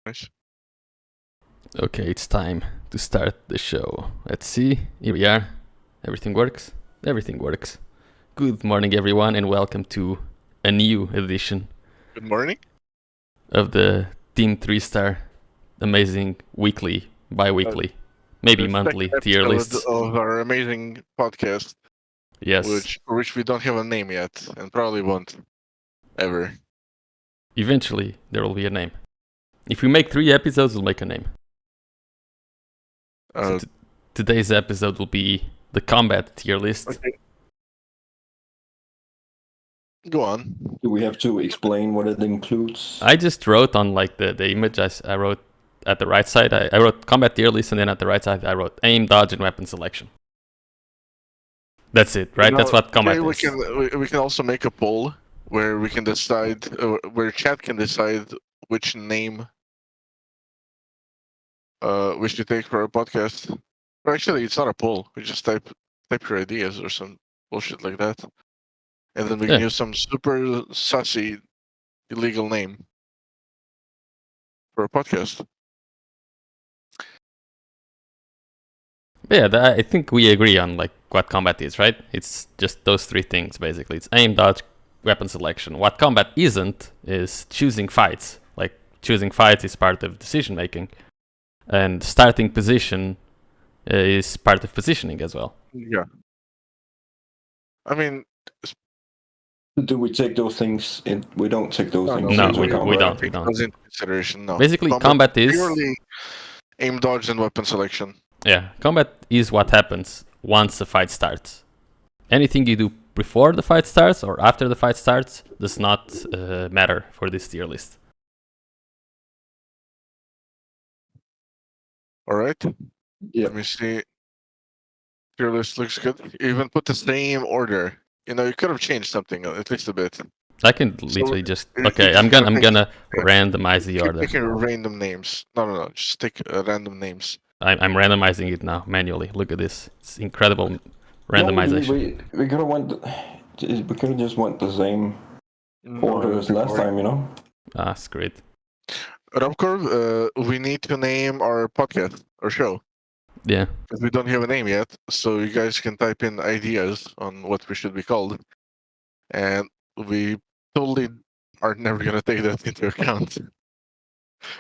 Nice. Okay, it's time to start the show. Let's see. Here we are. Everything works? Everything works. Good morning, everyone, and welcome to a new edition Good morning. of the Team 3-Star amazing weekly, bi-weekly, maybe The monthly second tier episode lists. of our amazing podcast, Yes, which we don't have a name yet, and probably won't ever. eventually there will be a name. If we make 3 episodes, we'll make a name. Uh, Today's episode will be the combat tier list. okay. Go on. Do we have to explain what it includes? I just wrote on like the image I wrote at the right side. I wrote combat tier list, and then at the right side I wrote aim, dodge, and weapon selection. That's it, right? That's what combat we is. we can also make a poll where we can decide, where chat can decide which name we should take for our podcast. Or actually, it's not a poll. We just type your ideas or some bullshit like that, and then we can Yeah. use some super sussy illegal name for a podcast. Yeah, I think we agree on like what combat is, right? It's just those 3 things basically. It's aim, dodge, weapon selection. What combat isn't is choosing fights. Like choosing fights is part of decision making, and starting position is part of positioning as well. Yeah. I mean, Do we take those things in? We don't take those No, things No, into we account, don't. right? We don't. those into consideration. No. Basically, combat is purely aim, dodge, and weapon selection. yeah, combat is what happens once the fight starts. Anything you do before the fight starts or after the fight starts does not matter for this tier list. All right. Yeah. Let me see. Your list looks good. You even put the same order. You know, you could have changed something at least a bit. I can literally just you- okay. you I'm just gonna gotta randomize the Keep order. taking random names. No. Just take random names. I'm randomizing it now manually. Look at this. It's incredible randomization. No, we could have we could have just went the same order as last time, you know? Ah, it's great. Robcorp, we need to name our podcast or show. Yeah. Because we don't have a name yet, so you guys can type in ideas on what we should be called. And we totally are never going to take that into account.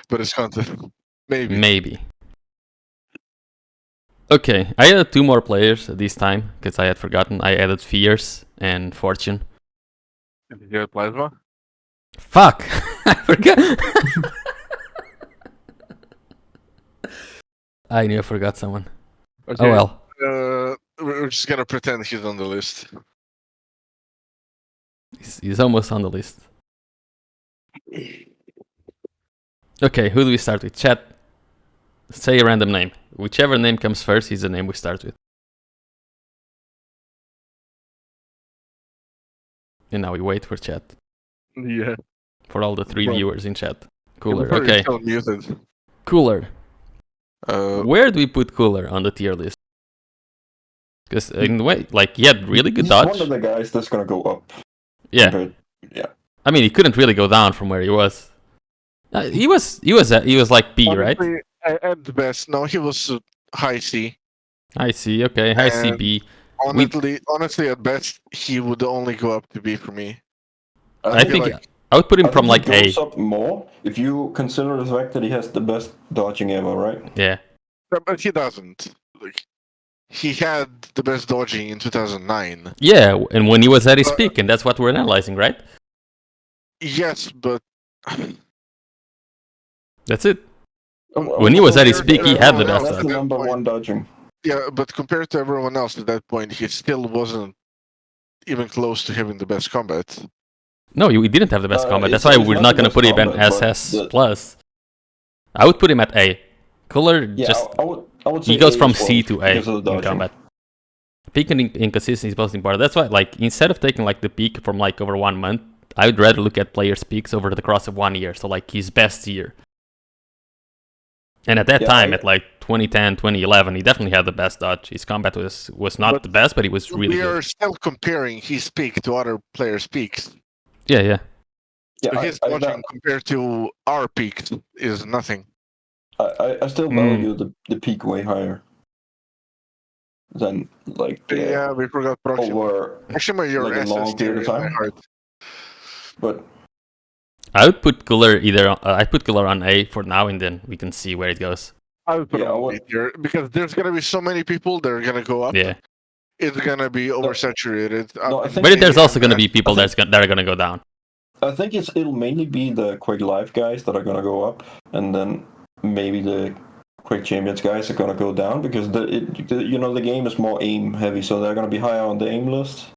But it's content. Maybe. Okay, I added 2 more players this time because I had forgotten. I added Fierce and Fortune. Did you have Plasma? Fuck! I forgot. I knew I forgot someone. Okay. Oh well. We're just going to pretend he's on the list. He's almost on the list. Okay, who do we start with? Chat. Say a random name. Whichever name comes first is the name we start with. And now we wait for chat. Yeah. For all the 3 Well, viewers in chat. Cooler. You're Okay. still muted. Cooler. Uh, Where do we put Cooler on the tier list? Because in a way, like, he had really good He's dodge. one of the guys that's gonna go up. Yeah. Yeah. I mean, he couldn't really go down from where he was. He was like B, right? honestly, at the best, no, he was high C. I see. Okay, high And- CB. Honestly, at best, he would only go up to B for me. I feel think like- I would put him I from think like he A. goes up more if you consider the fact that he has the best dodging ever, right? Yeah. But he doesn't. Like, he had the best dodging in 2009. Yeah, and when he was at his But- peak, and that's what we're analyzing, right? Yes, but That's it. When he was at his peak, he had the best That's the dodge. number one dodging. yeah, but compared to everyone else at that point, he still wasn't even close to having the best combat. No, we didn't have the best combat. That's it's- why it's we're not not the gonna best put him at combat, but SS plus. I would put him at A. Cooler Yeah, just I would say he goes A from as well C to A because of the in dodging. combat. Peak and inconsistency is both important. That's why, like, instead of taking like the peak from like over 1 month, I would rather look at players' peaks over the course of 1 year. So like his best year. And at that Yeah, time, at like 2010, 2011, he definitely had the best dodge. His combat was not But the best, but he was really we good. are still comparing his peak to other players' peaks. Yeah. So his dodging compared to our peaks is nothing. I still value the peak way higher than like yeah, we forgot Proxima. over Proxima, your like a long period of time. But I would put Cooler I put Cooler on A for now, and then we can see where it goes. I would put him on B tier because there's gonna be so many people that are gonna go up. Yeah, it's gonna be oversaturated. No, I think but there's also gonna be people that are gonna go down. I think it'll mainly be the Quick Life guys that are gonna go up, and then maybe the Quick Champions guys are gonna go down because the game is more aim heavy, so they're gonna be higher on the aim list.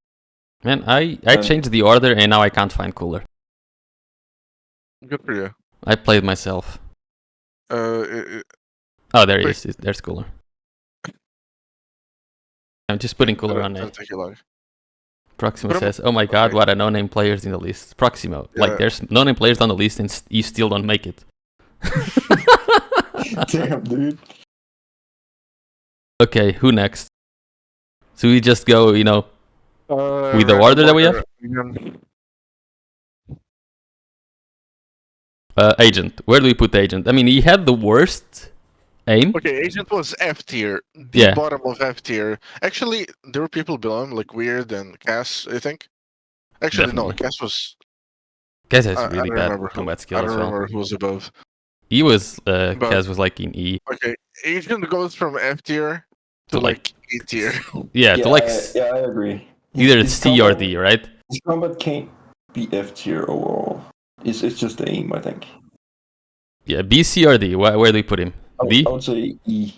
Man, I changed the order and now I can't find Cooler. Good for you. I played myself. Oh, there he is. There's Cooler. I'm just putting Cooler on A. Proximo says, "Oh my God, what a no-name players in the list." Proximo, like there's no-name players on the list and you still don't make it. Damn, dude. Okay, who next? So we just go, with the order that we have? Agent. Where do we put Agent? I mean, he had the worst aim. Okay, Agent was F tier. The bottom of F tier. Actually, there were people below him, like Weird and Cass, I think. Actually, Definitely. no, Cass was... Cass has really bad combat skill as well. I don't remember who was above. He was, Cass was like in E. Okay, Agent goes from F tier to like E tier. Yeah, to like... Yeah, I agree. Either it's C or D, right? His combat can't be F tier overall. It's just the aim, I think. Yeah, B, C, or D. Where do we put him? D? I would say E.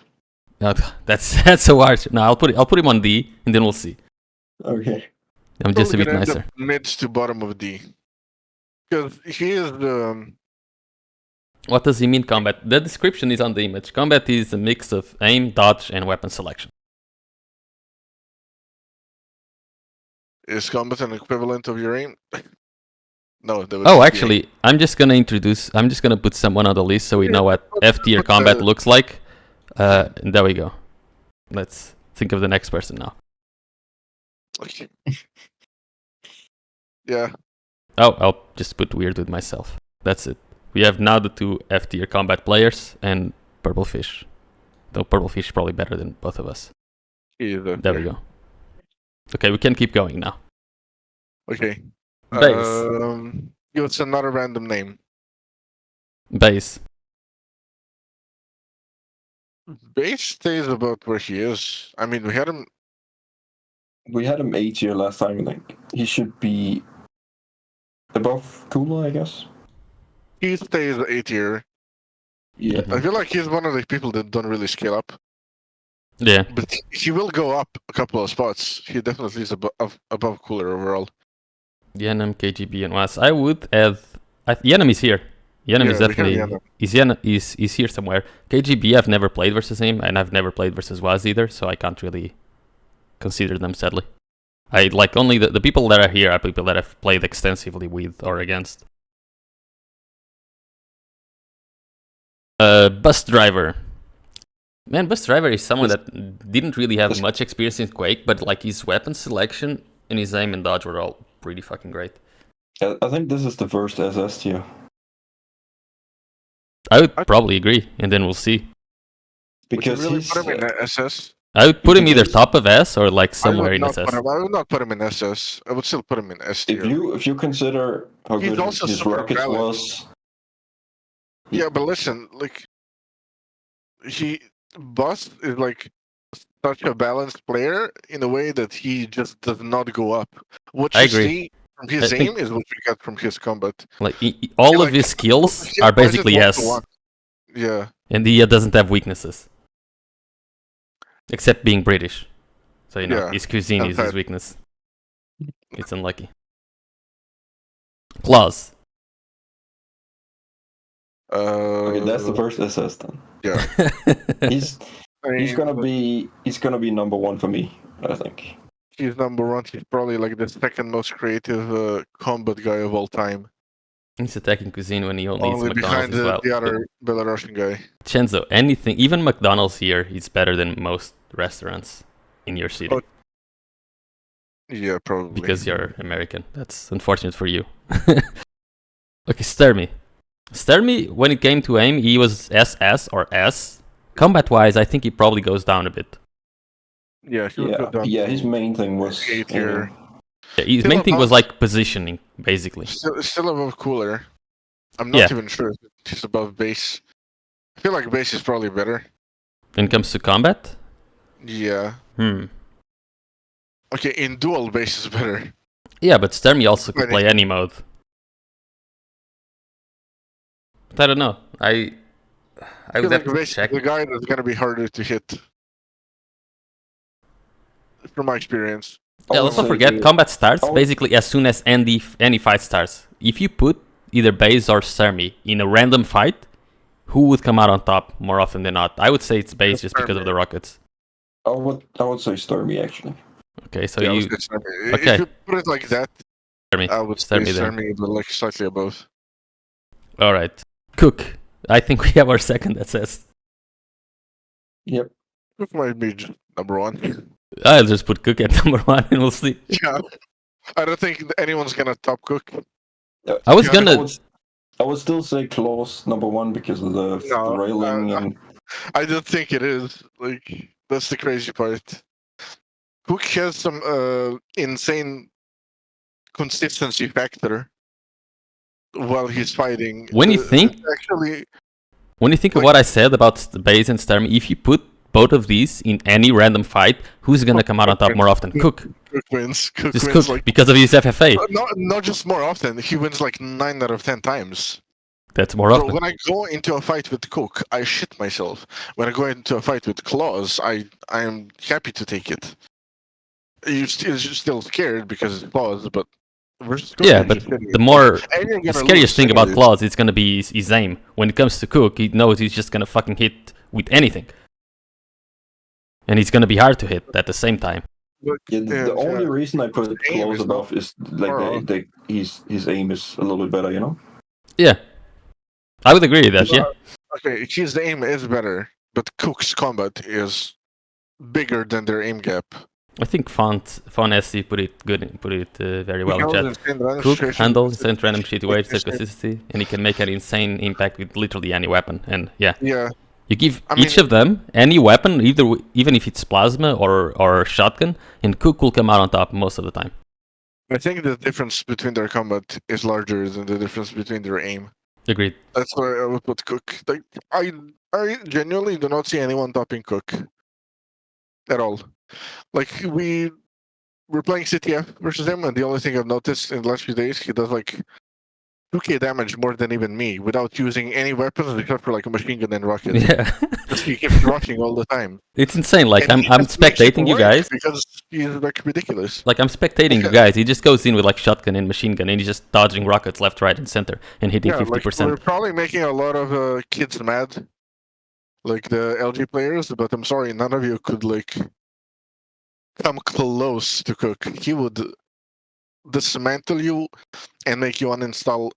No, that's so hard. No, I'll put him on D, and then we'll see. Okay. I'm just a bit nicer. Mid to bottom of D. Because he is the... What does he mean, combat? The description is on the image. Combat is a mix of aim, dodge, and weapon selection. Is combat an equivalent of your aim? No. Actually, I'm just gonna put someone on the list so we know what F tier combat looks like. And there we go. Let's think of the next person now. Okay. Yeah. Oh, I'll just put Weird with myself. That's it. We have now the two F tier combat players and Purple Fish. Though Purple Fish is probably better than both of us. There we go. Okay, we can keep going now. Okay. Base. Give us another random name. Base. Base stays about where he is. I mean, we had him A tier last time. Like he should be above Kula, I guess. He stays A tier. Yeah. I feel like he's one of the people that don't really scale up. Yeah. But he will go up a couple of spots. He definitely is above Cooler overall. Yenem, KGB, and Was. I would add... Yenem is here. Yenem is definitely... Is here somewhere. KGB, I've never played versus him, and I've never played versus Was either, so I can't really consider them, sadly. I like only the people that are here are people that I've played extensively with or against. Bus Driver. Man, Bus Driver is someone that didn't really have much experience in Quake, but like his weapon selection and his aim and dodge were all pretty fucking great. I think this is the first SS tier. I would probably agree, and then we'll see. Because would you really put him in SS? I would put him either top of S or like somewhere in SS. I would not put him in SS. I would still put him in S tier. If you consider how good his rockets was. Yeah, but listen, like Bus is like such a balanced player in a way that he just does not go up. What you see from his aim is what you get from his combat. Like all of his skills are basically S. Yeah. And he doesn't have weaknesses. Except being British. So his cuisine is his weakness. It's unlucky. Claws. Okay, that's the first SS then. Yeah. he's gonna be number one for me, I think. He's number one. He's probably like the second most creative combat guy of all time. He's attacking cuisine when he only eats McDonald's behind as well. The other Belarusian guy. Chenzo, anything, even McDonald's here is better than most restaurants in your city. Yeah, probably. Because you're American. That's unfortunate for you. Okay, Sturmy. Sturmy, when it came to aim, he was SS or S. Combat-wise, I think he probably goes down a bit. Yeah, he would go down. Yeah. His to main thing was A tier. aiming. Yeah, his Still main thing was above- like positioning, basically. Still above Cooler. I'm not Yeah. even sure if he's above Base. I feel like Base is probably better. When it comes to combat? Yeah. Okay, in duel, Base is better. Yeah, but Sturmy also could But play any mode. But I don't know. I I would feel have like to Base check. is the guy that's gonna be harder to hit. From my experience. Yeah, I let's would not say forget, the- combat starts I would- basically as soon as any fight starts. If you put either Base or Sturmy in a random fight, who would come out on top more often than not? I would say it's Base just because of the rockets. I would say Stormy actually. Okay, so Yeah, I would you... say Sturmy. Okay. If you put it like that, Sturmy. I would say Sturmy then. Sturmy, but like slightly above. Alright. Cook. I think we have our second assist. Yep. Cook might be just number one. I'll just put Cook at number 1 and we'll see. Yeah. I don't think anyone's gonna top Cook. I was Yeah, gonna... I would still say Claws number one because of the No, railing and I don't think it is. Like, that's the crazy part. Cook has some insane consistency factor while he's fighting. When you think... Actually, When you think of Like- what I said about Base and Sturmy, if you put both of these in any random fight, who's gonna come out on top more often? Cook. Cook wins. Cook Just wins Cook, like because of his FFA. not just more often. He wins like 9 out of 10 times. That's more So often. when I go into a fight with Cook, I shit myself. When I go into a fight with Claws, I am happy to take it. You're still scared because it's Claws, but versus Cook, Yeah, you're but just hitting the it. more... And you're The gonna scariest lose thing about anyways. Claws is gonna be his aim. When it comes to Cook, he knows he's just gonna fucking hit with anything. And he's gonna be hard to hit at the same time. But, yeah, the only reason I put Aim Claws is not above is like far his aim is a little bit better, you know. Yeah. I would agree with that, yeah. okay, his aim is better, but Cook's combat is bigger than their aim gap. I think Enesy put it very well in He chat. goes in random Cook, situations, handle, it's- send random shit away, set it's- consistency, and he can make an insane impact with literally any weapon. And yeah, Yeah, you give I each mean- of them any weapon, even if it's plasma or shotgun, and Cook will come out on top most of the time. I think the difference between their combat is larger than the difference between their aim. Agreed. That's why I would put Cook. Like, I genuinely do not see anyone topping Cook at all. Like we're playing CTF versus him, and the only thing I've noticed in the last few days, he does like 2k damage more than even me without using any weapons except for like a machine gun and rocket. Yeah, Just he keeps rocking all the time. it's insane. Like And he I'm just makes it spectating you work guys. because he's like ridiculous. Like I'm spectating you guys. He just goes in with like shotgun and machine gun, and he's just dodging rockets left, right, and center, and hitting Yeah, like 50%. we're probably making a lot of kids mad, like the LG players. But I'm sorry, none of you could like come close to Cook. He would dismantle you and make you uninstall,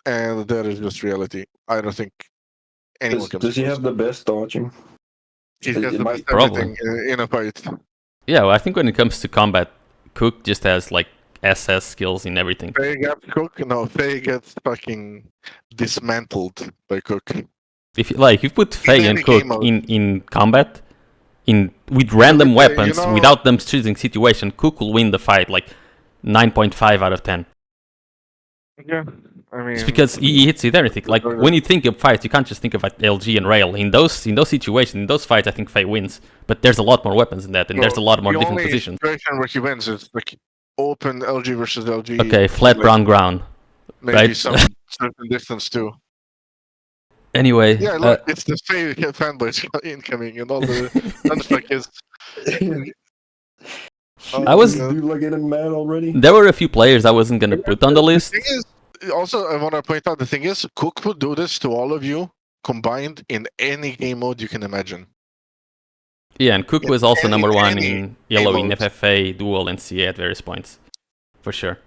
and that is just reality. I don't think anyone can. Does he have the best dodging? He it has the might- best everything in a fight. Yeah, well, I think when it comes to combat, Cook just has like SS skills in everything. Faye gets Cook. No, Faye gets fucking dismantled by Cook. If you put Faye and any Cook game mode. in combat, with random like, weapons, you know- without them choosing situation, Cook will win the fight like 9.5 out of 10. Yeah, I mean, It's because he hits with everything. Like when you think of fights, you can't just think of like LG and Rail. In those situations, in those fights, I think Faye wins. But there's a lot more weapons in that, and there's a lot more the different only positions. situation where he wins is like open LG versus LG. Okay, flat like, brown ground. Maybe right? some certain distance too. Anyway, Yeah, look, it's the Faye fanboys incoming and all the unstuck is. I was- Do you like getting mad already? there were a few players I wasn't gonna put on the list. Thing is, also, I want to point out the thing is, Cook would do this to all of you combined in any game mode you can imagine. Yeah, and Cook was also any- number one any in yellow in modes. FFA, duel, and CA at various points, for sure.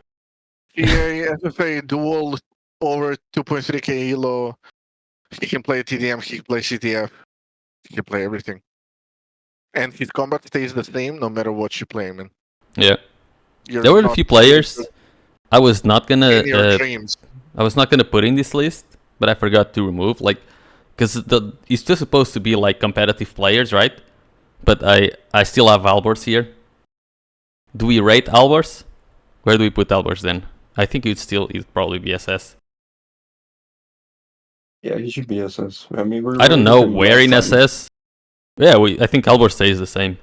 EA, FFA, dual, over 2.3k elo. He can play TDM, he can play CTF, he can play everything. And his combat stays the same no matter what you play him in. Yeah, You're there were a not few players I was not gonna in your dreams. I was not gonna put in this list, but I forgot to remove because it's still supposed to be like competitive players, right? But I still have Albors here. Do we rate Albors? Where do we put Albors then? I think it'd probably be SS. Yeah, he should be SS. I mean, we I don't rated know him where last in time. SS. Yeah, I think Albors stays the same.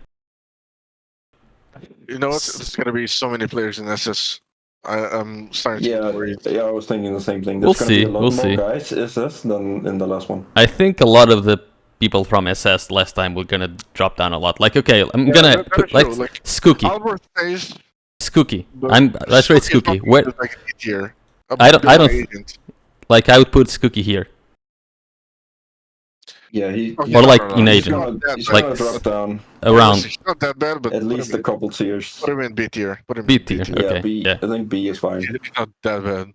You know what? There's gonna be so many players in SS. I'm starting to Yeah, get worried. yeah, I was thinking the same thing. We'll There's gonna be see, a lot we'll more see. guys SS than in the last one. I think a lot of the people from SS last time were gonna drop down a lot. Like, okay, I'm gonna that put is like true. Like Skookie. Albert stays. Skookie. But Let's rate Skookie is Skookie. not Where like B tier. I don't Below th- agent. like I would put Skookie here. Yeah, Okay, Or no, like no, no. in he's agent. gonna, he's Like gonna drop down around He's not that bad, but at least a couple tiers. put him in B tier. Put him B in B tier. tier. Yeah, Okay. B. Yeah. I think B is fine. He's not that bad.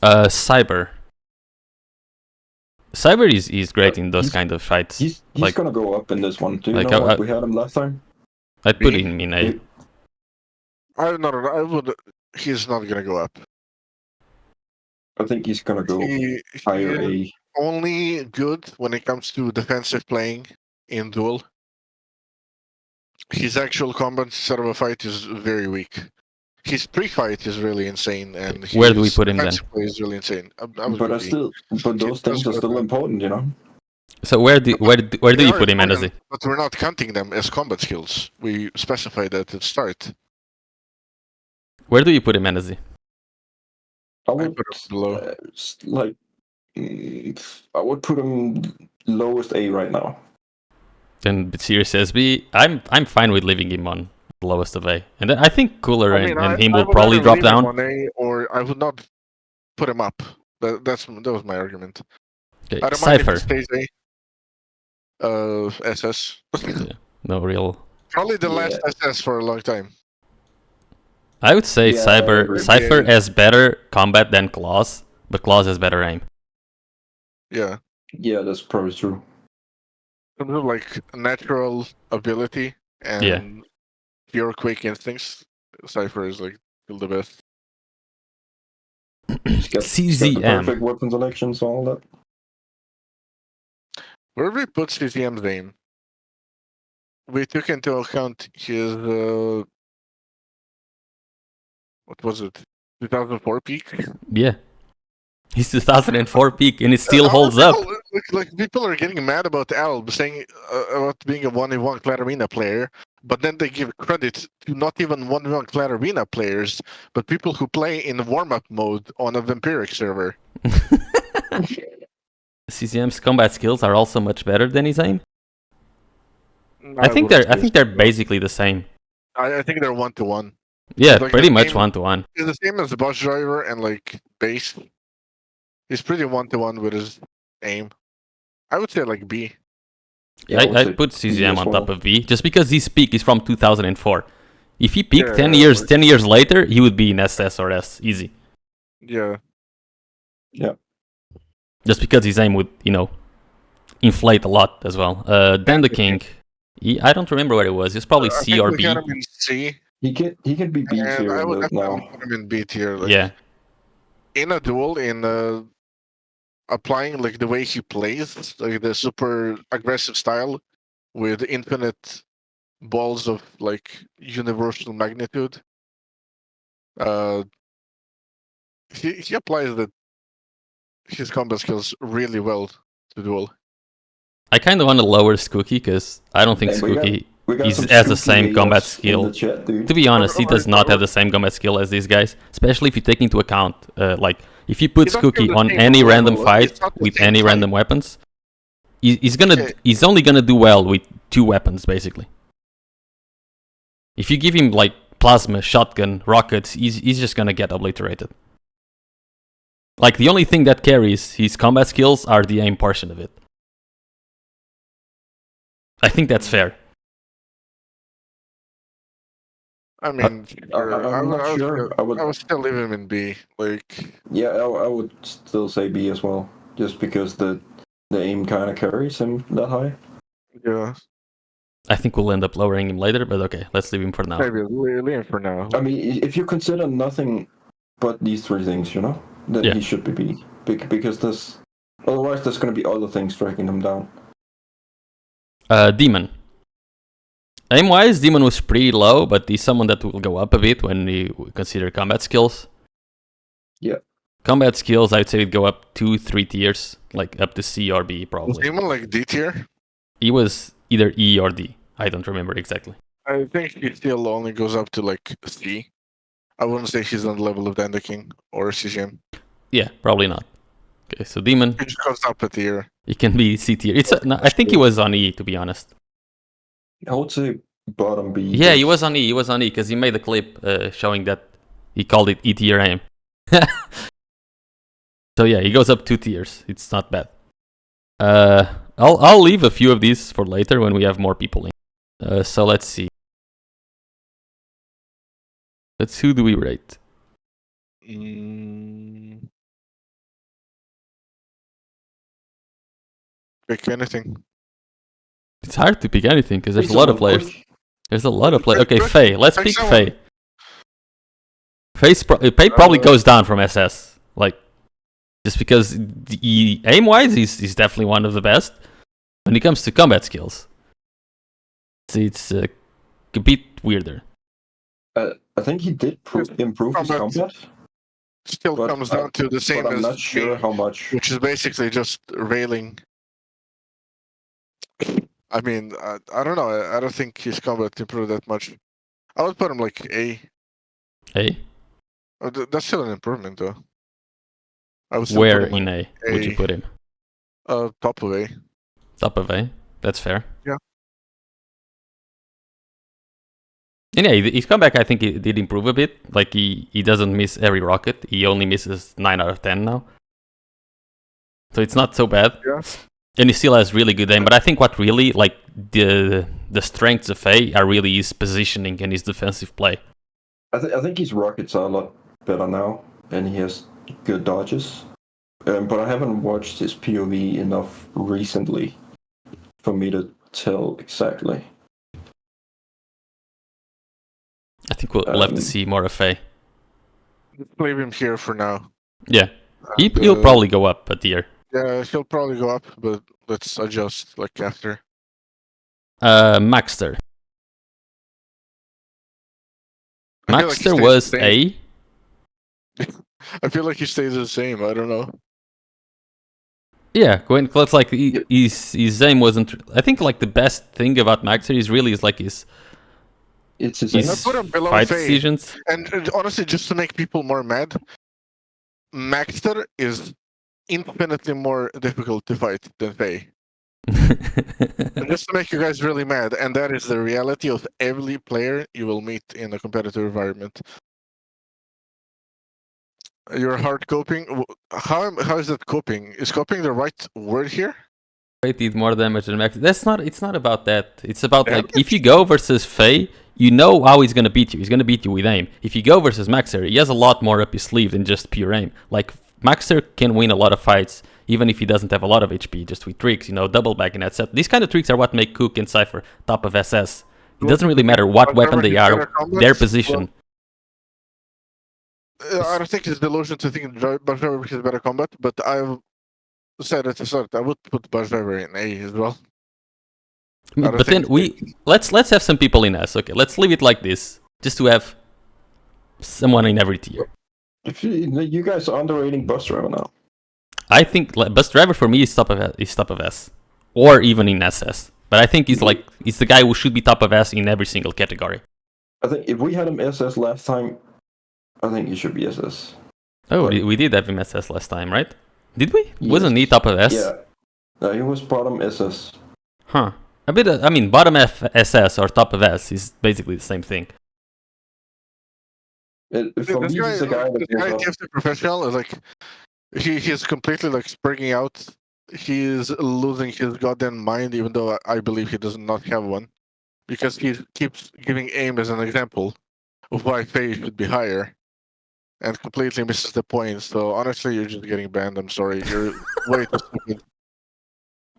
Cyber. Cyber is great in those kind of fights. He's Like- gonna go up in this one. Do you like, know I- what we had him last time? I'd put B? him in A. I would. He's not gonna go up. I think he's gonna go He higher is A. only good when it comes to defensive playing in duel. His actual combat set of a fight is very weak. His pre-fight is really insane, and Where do we his put him then? defensive play is really insane. I would But go B. those things are still important, you know. So where do They you are put him, important, Enesy? but we're not counting them as combat skills. We specified that at the start. Where do you put him, Enesy? I I would put him below. I would put him lowest A right now. Then Series SB. I'm fine with leaving him on the lowest of A, and then I think Cooler and him will would probably either drop leave him down. on A, or I would not put him up. That was my argument. Okay, I don't mind if Cypher. it stays A. SS. No real. Probably the last Yeah. SS for a long time. I would say Yeah, I agree. Cypher Yeah. has better combat than Claws, but Claws has better aim. Yeah. Yeah, that's probably true. In terms of like natural ability and pure quick instincts, Cypher is like still the best. He's got the CZM. perfect weapon selections, all that. Where we put CZM's aim? We took into account his what was it? 2004 peak. Yeah. He's 2004 peak and it still holds up. Like people are getting mad about Alb saying about being a 1v1 Clararina player, but then they give credit to not even 1v1 Clararina players, but people who play in warm-up mode on a Vampiric server. CCM's combat skills are also much better than his aim. I think wouldn't say they're so. basically the same. I think they're 1-to-1. Yeah, Like pretty the much game- 1-to-1. He's the same as the bus driver and like base. He's pretty 1-to-1 with his aim. I would say like B. Yeah, I would I say put B CCM as on well. top of V just because his peak is from 2004. If he peaked Yeah, 10 yeah, years like- 10 years later, he would be in SS or S easy. Yeah. Just because his aim would, inflate a lot as well. Then the King. I don't remember where it was. It's probably I C think or we B. had him in C, He can be B and tier I would definitely now. put him in B tier. Like, Yeah. in a duel, in applying like the way he plays, like the super aggressive style with infinite balls of like universal magnitude. He applies his combat skills really well to duel. I kind of want to lower Skookie because I don't think Hey, we got- Skookie We got He's some has the spooky same combat AFs in skill. the chat, dude. To be honest, he Or- does or- not or- have the same combat skill as these guys, especially if you take into account, like, if you put He doesn't have Skookie the on same any level, random it's fight not the with same any fight. random weapons, he's Okay. only gonna do well with 2 weapons, basically. If you give him, like, plasma, shotgun, rockets, he's just gonna get obliterated. Like, the only thing that carries his combat skills are the aim portion of it. I think that's fair. I mean, sure, I'm not sure. I would- I would still leave him in B. Like, Yeah, I would still say B as well, just because the aim kind of carries him that high. yeah, I think we'll end up lowering him later, but okay, let's leave him for now. maybe leave him for now. I mean, if you consider nothing but these three things, then Yeah. he should be beat. Because otherwise there's going to be other things dragging him down. Demon. Aim-wise, Demon was pretty low, but he's someone that will go up a bit when you consider combat skills. Yeah. Combat skills, I'd say, would go up 2-3 tiers, like up to C or B, Was probably. Demon like D tier? He was either E or D. I don't remember exactly. I think he still only goes up to like C. I wouldn't say he's on the level of Danda King or CGM. Yeah, probably not. Okay, so Demon, He just goes up a tier. he can be C tier. I think he was on E, to be honest. I would say bottom B. Yeah, he was on E. He was on E because he made a clip showing that he called it E tier aim. So yeah, he goes up 2 tiers. It's not bad. I'll leave a few of these for later when we have more people in. So let's see. Who do we rate? Pick anything. It's hard to pick anything because there's a lot of players. There's a lot of players. Okay, Pick- Faye. Let's pick pick someone. Faye. Faye probably goes down from SS. Like, just because aim-wise, he's definitely one of the best. When it comes to combat skills, it's a bit weirder. I think he did improve his combat. Still But comes down to the same But I'm as not sure me, how much. which is basically just railing. I mean, I don't know. I don't think his combat improved that much. I would put him like A. A. Oh, that's still an improvement, though. I would still Where put him in A would you put him? top of A. Top of A. That's fair. Yeah. And yeah, his comeback I think he did improve a bit. Like he doesn't miss every rocket. He only misses 9 out of 10 now. So it's not so bad. Yeah. And he still has really good aim. But I think what really like the strengths of A are really his positioning and his defensive play. I think his rockets are a lot better now, and he has good dodges. But I haven't watched his POV enough recently for me to tell exactly. I think we'll have to see more of A. Just leave him here for now. Yeah. He'll probably go up a tier. Yeah, he'll probably go up, but let's adjust like after. Maxter. Maxter was A. I feel like he stays the same. I don't know. Yeah, it's like his aim wasn't. I think like the best thing about Maxter is really like his put him below fight Faye. decisions. And honestly, just to make people more mad, Maxter is infinitely more difficult to fight than Faye. And just to make you guys really mad, and that is the reality of every player you will meet in a competitive environment. You're hard coping. How is that coping? Is coping the right word here? Faye did more damage than Max. It's not about that. It's about Damage? like if you go versus Faye, you know how he's gonna beat you. He's gonna beat you with aim. If you go versus Maxer, he has a lot more up his sleeve than just pure aim. Like Maxer can win a lot of fights even if he doesn't have a lot of HP, just with tricks, double back and that set. These kind of tricks are what make Cook and Cypher top of SS. It doesn't really matter what weapon they are, their position. I don't think it's delusion to think Bus Driver is better combat, but I've said at the start I would put Bus Driver in A as well. But then let's have some people in S. Okay, let's leave it like this, just to have someone in every tier. If you guys are underrating Bus Driver now. I think Bus Driver for me is top of S, or even in SS. But I think he's the guy who should be top of S in every single category. I think if we had him SS last time, I think he should be SS. Oh, we did have him SS last time, right? Did we? Yes. Wasn't he top of S? Yeah. No, he was bottom SS. Huh. I mean, bottom SS or top of S is basically the same thing. For me, he's the guy that goes up. TFT professional is like he's completely like springing out. He is losing his goddamn mind, even though I believe he does not have one, because he keeps giving aim as an example of why Faye should be higher, and completely misses the point. So honestly, you're just getting banned. I'm sorry, you're way too stupid.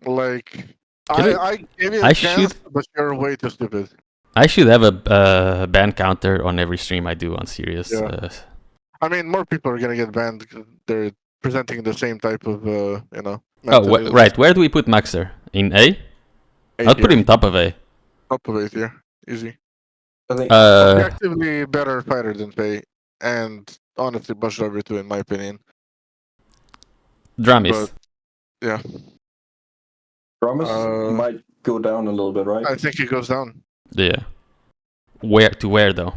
Like I gave you a chance, but you're way too stupid. I should have a ban counter on every stream I do on Serious. Yeah. I mean, more people are gonna get banned because they're presenting the same type of, Oh, method. right. Where do we put Maxer? In A? I'd put him top of A. Top of 8 here, easy. I think Objectively better fighter than Faye, and honestly, Bush Driver too, in my opinion. Dramis. But yeah, Promise uh, might go down a little bit, right? I think it goes down. Yeah. Where though?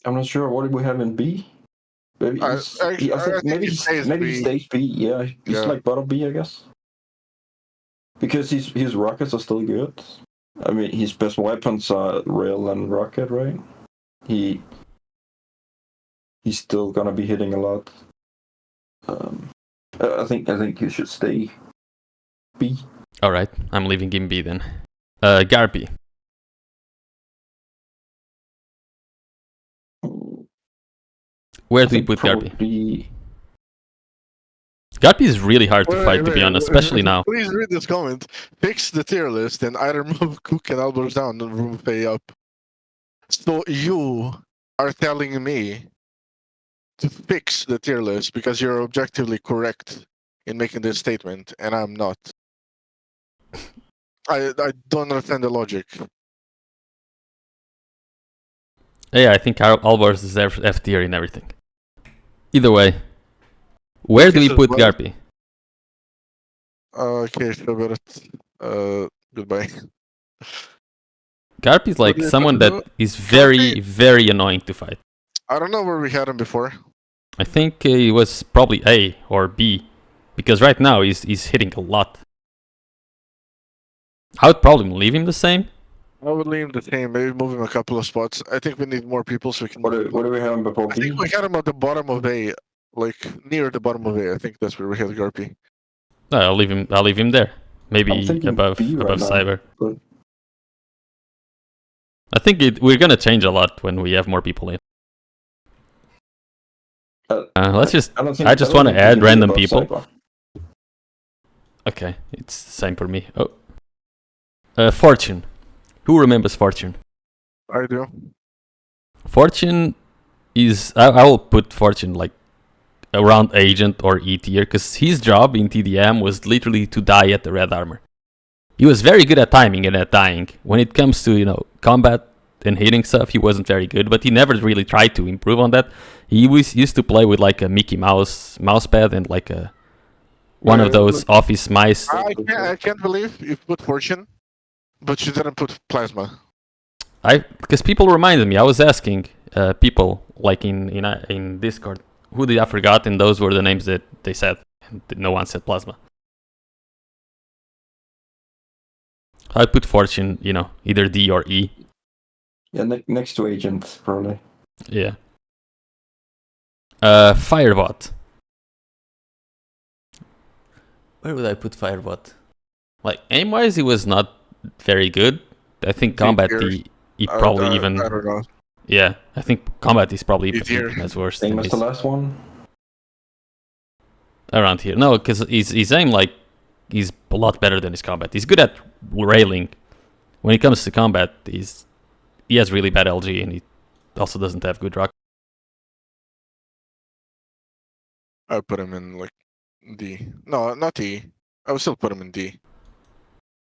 I'm not sure. What did we have in B? Maybe I think maybe he stays maybe he B. stays B. Yeah, he's Yeah. like bottom B, I guess. Because his rockets are still good. I mean, his best weapons are rail and rocket, right? He's still gonna be hitting a lot. I think you should stay B. All right, I'm leaving him B then. Garpy. Where do we put Garpy? Probably... Garpy is really hard to fight, to be honest, especially now. Please read this comment. Fix the tier list and either move Cook and Albers down and move Faye up. So you are telling me to fix the tier list because you're objectively correct in making this statement, and I'm not. I don't understand the logic. Yeah, I think Albers deserves F tier in everything. Either way, where do we put Garpy? Okay, sure about it. Goodbye. Garpy's like someone that is very, very annoying to fight. I don't know where we had him before. I think he was probably A or B, because right now he's hitting a lot. I would probably leave him the same. I would leave him the same. Maybe move him a couple of spots. I think we need more people so we can. What do we have him before I B? think we had him at the bottom of A, like near the bottom of A. I think that's where we had Garpy. No, I'll leave him there. Maybe above B right now, Cyber. but... I think we're gonna change a lot when we have more people in. Let's just. I just want to add random people. Cyber. Okay, it's the same for me. Oh, Fortune. Who remembers Fortune? I do. Fortune is. I will put Fortune like around Agent or E tier, because his job in TDM was literally to die at the red armor. He was very good at timing and at dying. When it comes to combat and hitting stuff, he wasn't very good, but he never really tried to improve on that. He used to play with like a Mickey Mouse mousepad and like one of those office mice. I can't believe you put Fortune, but you didn't put Plasma. Because people reminded me. I was asking people like in Discord who did I forgot, and those were the names that they said. And no one said Plasma. I put Fortune, either D or E. Yeah, next to Agent, probably. Yeah. Firebot. Where would I put Firebot? Like, aim-wise, he was not very good. I think combat, he probably even... I don't know. Yeah, I think combat is probably even as worse Same than as the last one? Around here. No, because his aim, like, he's a lot better than his combat. He's good at railing. When it comes to combat, he has really bad LG, and he also doesn't have good rock. I put him in like D. No, not E. I would still put him in D.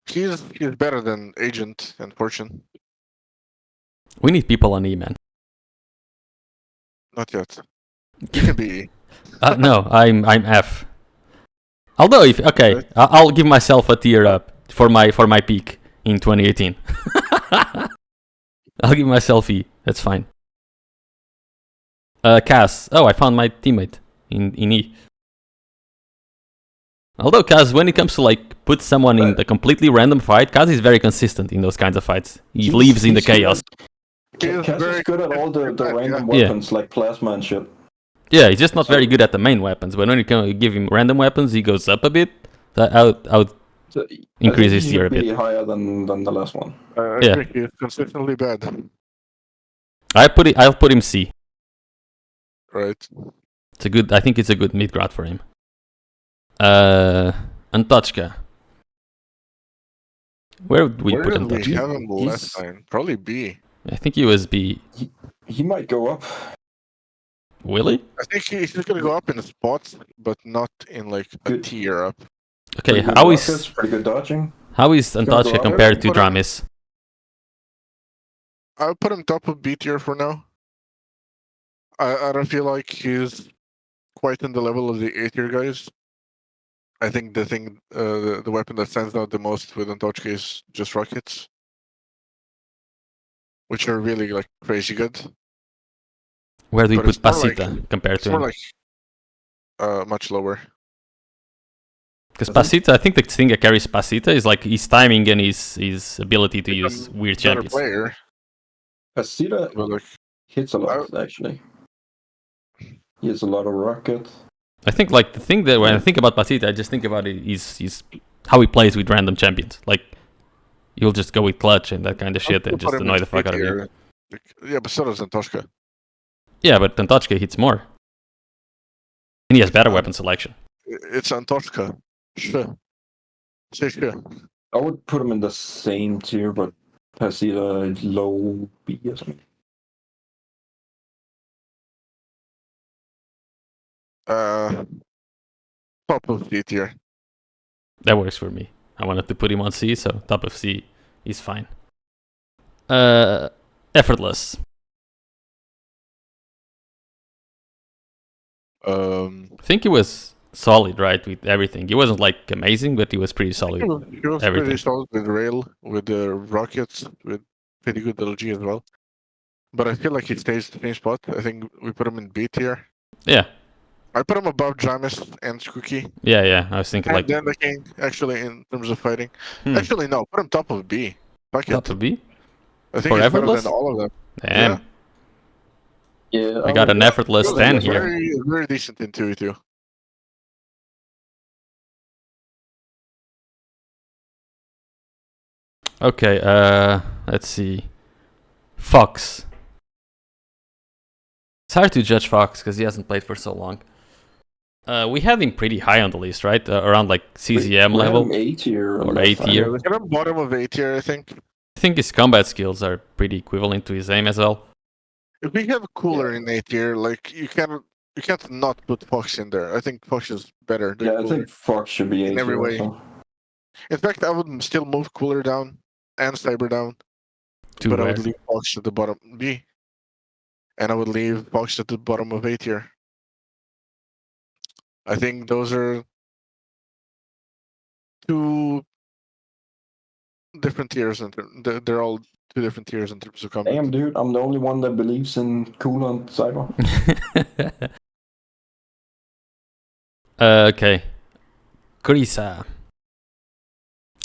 He's better than Agent and Fortune. We need people on E, man. Not yet. You can be E. No, I'm F. Although I'll give myself a tier up for my peak in 2018. I'll give myself E. That's fine. Kaz. Oh, I found my teammate in E. Although Kaz, when it comes to like put someone in a completely random fight, Kaz is very consistent in those kinds of fights. He lives in the chaos. Kaz is good at all the random weapons like plasma and shit. Yeah, he's just not very good at the main weapons. But when you can give him random weapons, he goes up a bit. I would increase his tier a bit. Higher than the last one. I think he's consistently bad. I'll put him C. Right. I think it's a good mid grad for him. Antochka. Where would we Where put did him? we He- have him last he's- time? Probably B. I think he was B. He might go up. Willie? I think he's just gonna go up in a spot, but not in like a Good. tier up. Okay, Pretty good how rockets, is pretty good dodging. Antarctica go up. compared to Put him- Dramis? I'll put him top of B tier for now. I don't feel like he's quite in the level of the A tier guys. I think the weapon that stands out the most with Antarctica is just rockets, which are really like crazy good. Where do we But put it's more like- Pasita compared It's to more him? like much lower. Because I think- Pasita, I think the thing that carries Pasita is like his timing and his ability to use Become weird Better champions. player, Asita but like hits a lot, actually. He has a lot of rocket. I think like the thing that when I think about Pasita, I just think about it is how he plays with random champions. Like you'll just go with clutch and that kind of shit and I'll put just him annoy in the fuck C out of you. tier. Like, yeah, but so does Antarctica. Yeah, but Antarctica hits more. And he has better weapon selection. It's Antarctica. Sure. Say sure. I would put him in the same tier, but Pasita low B or something. Top of C tier. That works for me. I wanted to put him on C, so top of C is fine. Effortless. I think he was solid, right, with everything. He wasn't like amazing, but he was pretty solid. He was everything. pretty solid with rail, with the rockets, with pretty good LG as well. But I feel like he stays the same spot. I think we put him in B tier. Yeah, I put him above Jamis and Skookie. yeah. I was thinking And like then the King, actually, in terms of fighting. hmm, Actually, no, put him top of B. Fuck top it. of B. I think for he's better effortless? than all of them. Damn, Yeah, we got an effortless He's 10 here. very, very decent in 2v2. Okay, let's see. Fox. It's hard to judge Fox because he hasn't played for so long. We had him pretty high on the list, right? Around like CZM we level. had him A tier Or last A time. tier. Yeah, we got him bottom of A tier, I think. I think his combat skills are pretty equivalent to his aim as well. If we have cooler in A tier, like you can't not put Fox in there. I think Fox is better than Yeah, I cooler. think Fox should be A In tier every way. also. In fact, I would still move cooler down and Cyber down, Too but I rare. would leave Fox at the bottom B, and I would leave Fox at the bottom of A tier. I think those are two different tiers, and they're all two different tiers in terms of combat. Damn, dude, I'm the only one that believes in cool on Cyber. Okay. Krisa.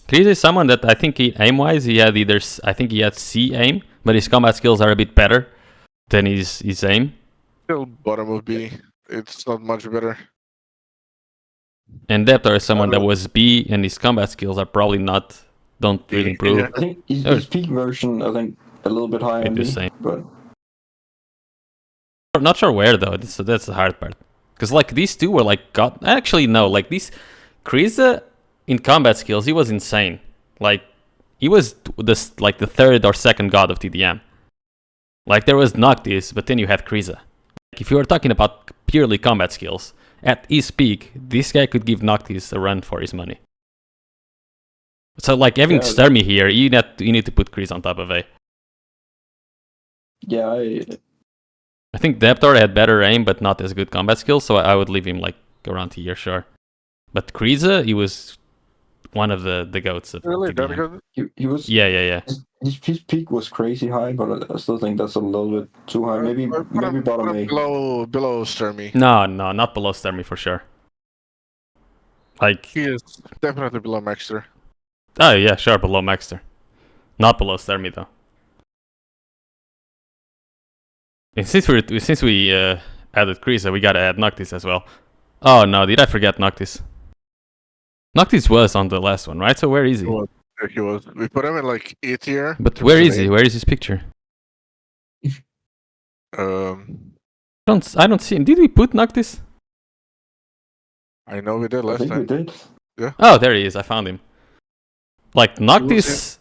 Krisa is someone that I think aim-wise he had I think he had C aim, but his combat skills are a bit better than his aim. Still bottom of B. It's not much better. And Deptor is someone that was B, and his combat skills are probably don't really improve. Yeah. I think his peak version, I think, a little bit high on Maybe B, the same. but I'm not sure where though. That's the hard part. Because like these two were like god. Actually no. Like these Krisa in combat skills, he was insane. Like he was the third or second god of TDM. Like there was Noctis, but then you had Krisa. Like, if you were talking about purely combat skills, at his peak, this guy could give Noctis a run for his money. So like having Yeah, Sturmy here, you need to put Krisa on top of A. yeah, I think Deptor had better aim, but not as good combat skills, so I would leave him like around here, sure. But Krisa, he was one of the goats of Really, that TDM. good? he was. Yeah. His peak was crazy high, but I still think that's a little bit too high. Maybe Put maybe him bottom A. below Sturmy. No, not below Sturmy for sure. Like, He is definitely below Maxter. oh yeah, sure, below Maxter. Not below Sturmy though. And since we added Krisa, we gotta add Noctis as well. Oh no, did I forget Noctis? Noctis was on the last one, right? So where is he? There he was. We put him in like A tier. But where is he? Where is his picture? Um, I don't see him. Did we put Noctis? I know we did I last think we time. did. Oh, there he is. I found him. Like Noctis,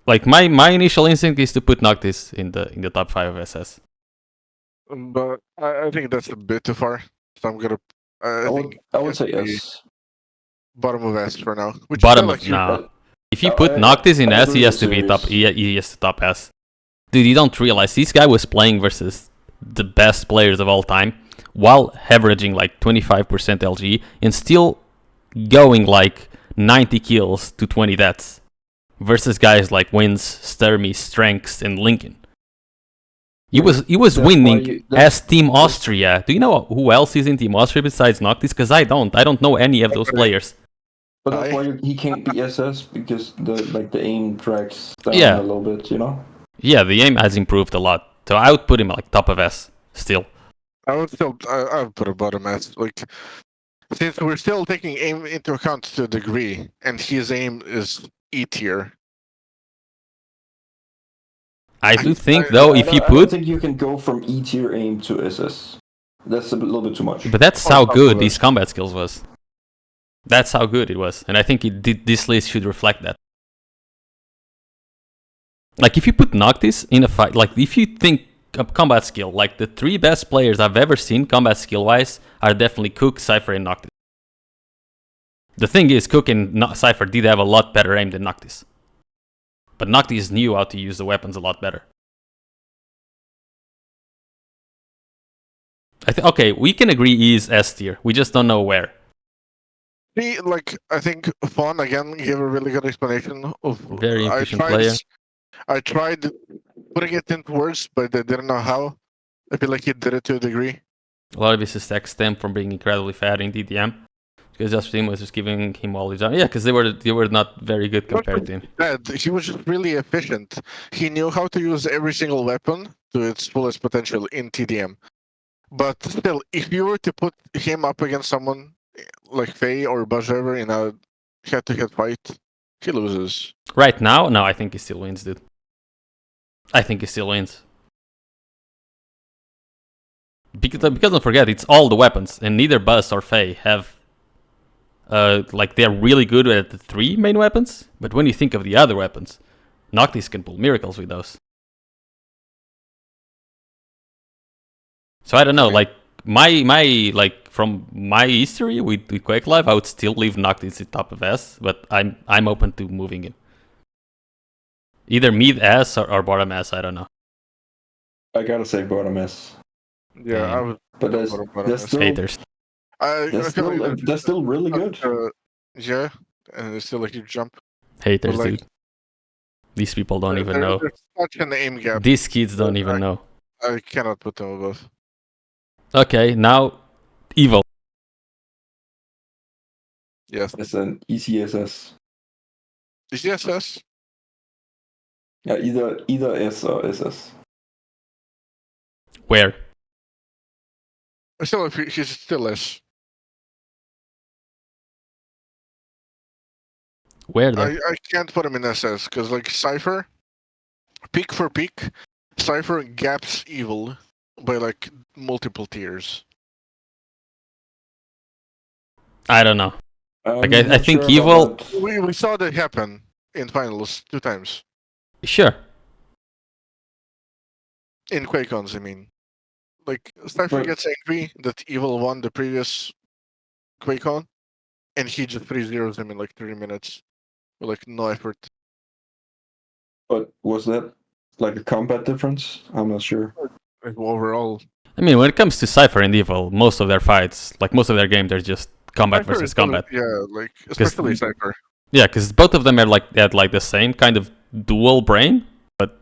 my initial instinct is to put Noctis in the top 5 of SS. But I think that's a bit too far. So I'm gonna. I think I would it say has to be S. bottom of S for now. Which is Bottom still of like you. no. If you put Noctis in I S, he agree has with to be top. Sirius. He has to top S. Dude, you don't realize this guy was playing versus the best players of all time while averaging like 25% LG and still going like 90 kills to 20 deaths versus guys like Wins, Sturmy, Strengths, and Lincoln. He was That's why winning you- as Team Austria. Do you know who else is in Team Austria besides Noctis? Because I don't. I don't know any of those players. But that's Aye. why he can't be SS because the aim drags down Yeah. a little bit, you know. Yeah, the aim has improved a lot. So I would put him like top of S still. I would still. I would put a bottom S. Like, since we're still taking aim into account to a degree, and his aim is E tier. I do think though, if you I don't put, think you can go from E tier aim to SS. That's a little bit too much. but that's Oh, how top good of these S. combat skills was. That's how good it was, and I think this list should reflect that. Like if you put Noctis in a fight, like if you think of combat skill, like the 3 best players I've ever seen combat skill wise are definitely Cook, Cypher, and Noctis. The thing is, Cook and Cypher did have a lot better aim than Noctis. But Noctis knew how to use the weapons a lot better. Okay, we can agree he is S tier. We just don't know where. I think Fawn again gave a really good explanation of. Very efficient player. I tried putting it into words, but I didn't know how. I feel like he did it to a degree. A lot of his attacks stem from being incredibly fat in DDM. Because Just Team was just giving him all his... Yeah, because they were not very good compared to him. He was just really efficient. He knew how to use every single weapon to its fullest potential in TDM. But still, if you were to put him up against someone like Faye or Bajever in a head-to-head fight, he loses. Right now, no, I think he still wins, dude. I think he still wins. Because don't forget, it's all the weapons, and neither Buzz or Faye have... like, they're really good at the 3 main weapons, but when you think of the other weapons, Noctis can pull miracles with those. So I don't know, like, from my history with Quake Live, I would still leave Noctis at top of S, but I'm open to moving him. Either mid S or bottom S, I don't know. I gotta say bottom S. Yeah, Damn. I would. But bottom S. still, Haters. they're still really good. Yeah, and it's still a huge jump. Haters, like, dude. These people don't even know. There's such an aim gap. These kids don't even know. I cannot put them above. Okay, now Evil. Yes. It's an ECSS. CSS? Yeah, either S or SS. Where? Still, he's still less. Where though? I can't put him in SS because like Cypher, peak for peak, Cypher gaps Evil by like multiple tiers. I don't know. I'm I not think sure Evil- about that. We saw that happen in finals 2 times. Sure. In QuakeCons, I mean. Like, Cypher But- gets angry that Evil won the previous QuakeCon, and he just 3-0s him in like 30 minutes. With like no effort. But was that like a combat difference? I'm not sure. Like, overall. I mean, when it comes to Cypher and Evil, most of their fights, like most of their games, they're just combat Cypher versus is still- combat. Yeah, like, especially Cypher. Yeah, because both of them are like had like the same kind of dual brain, but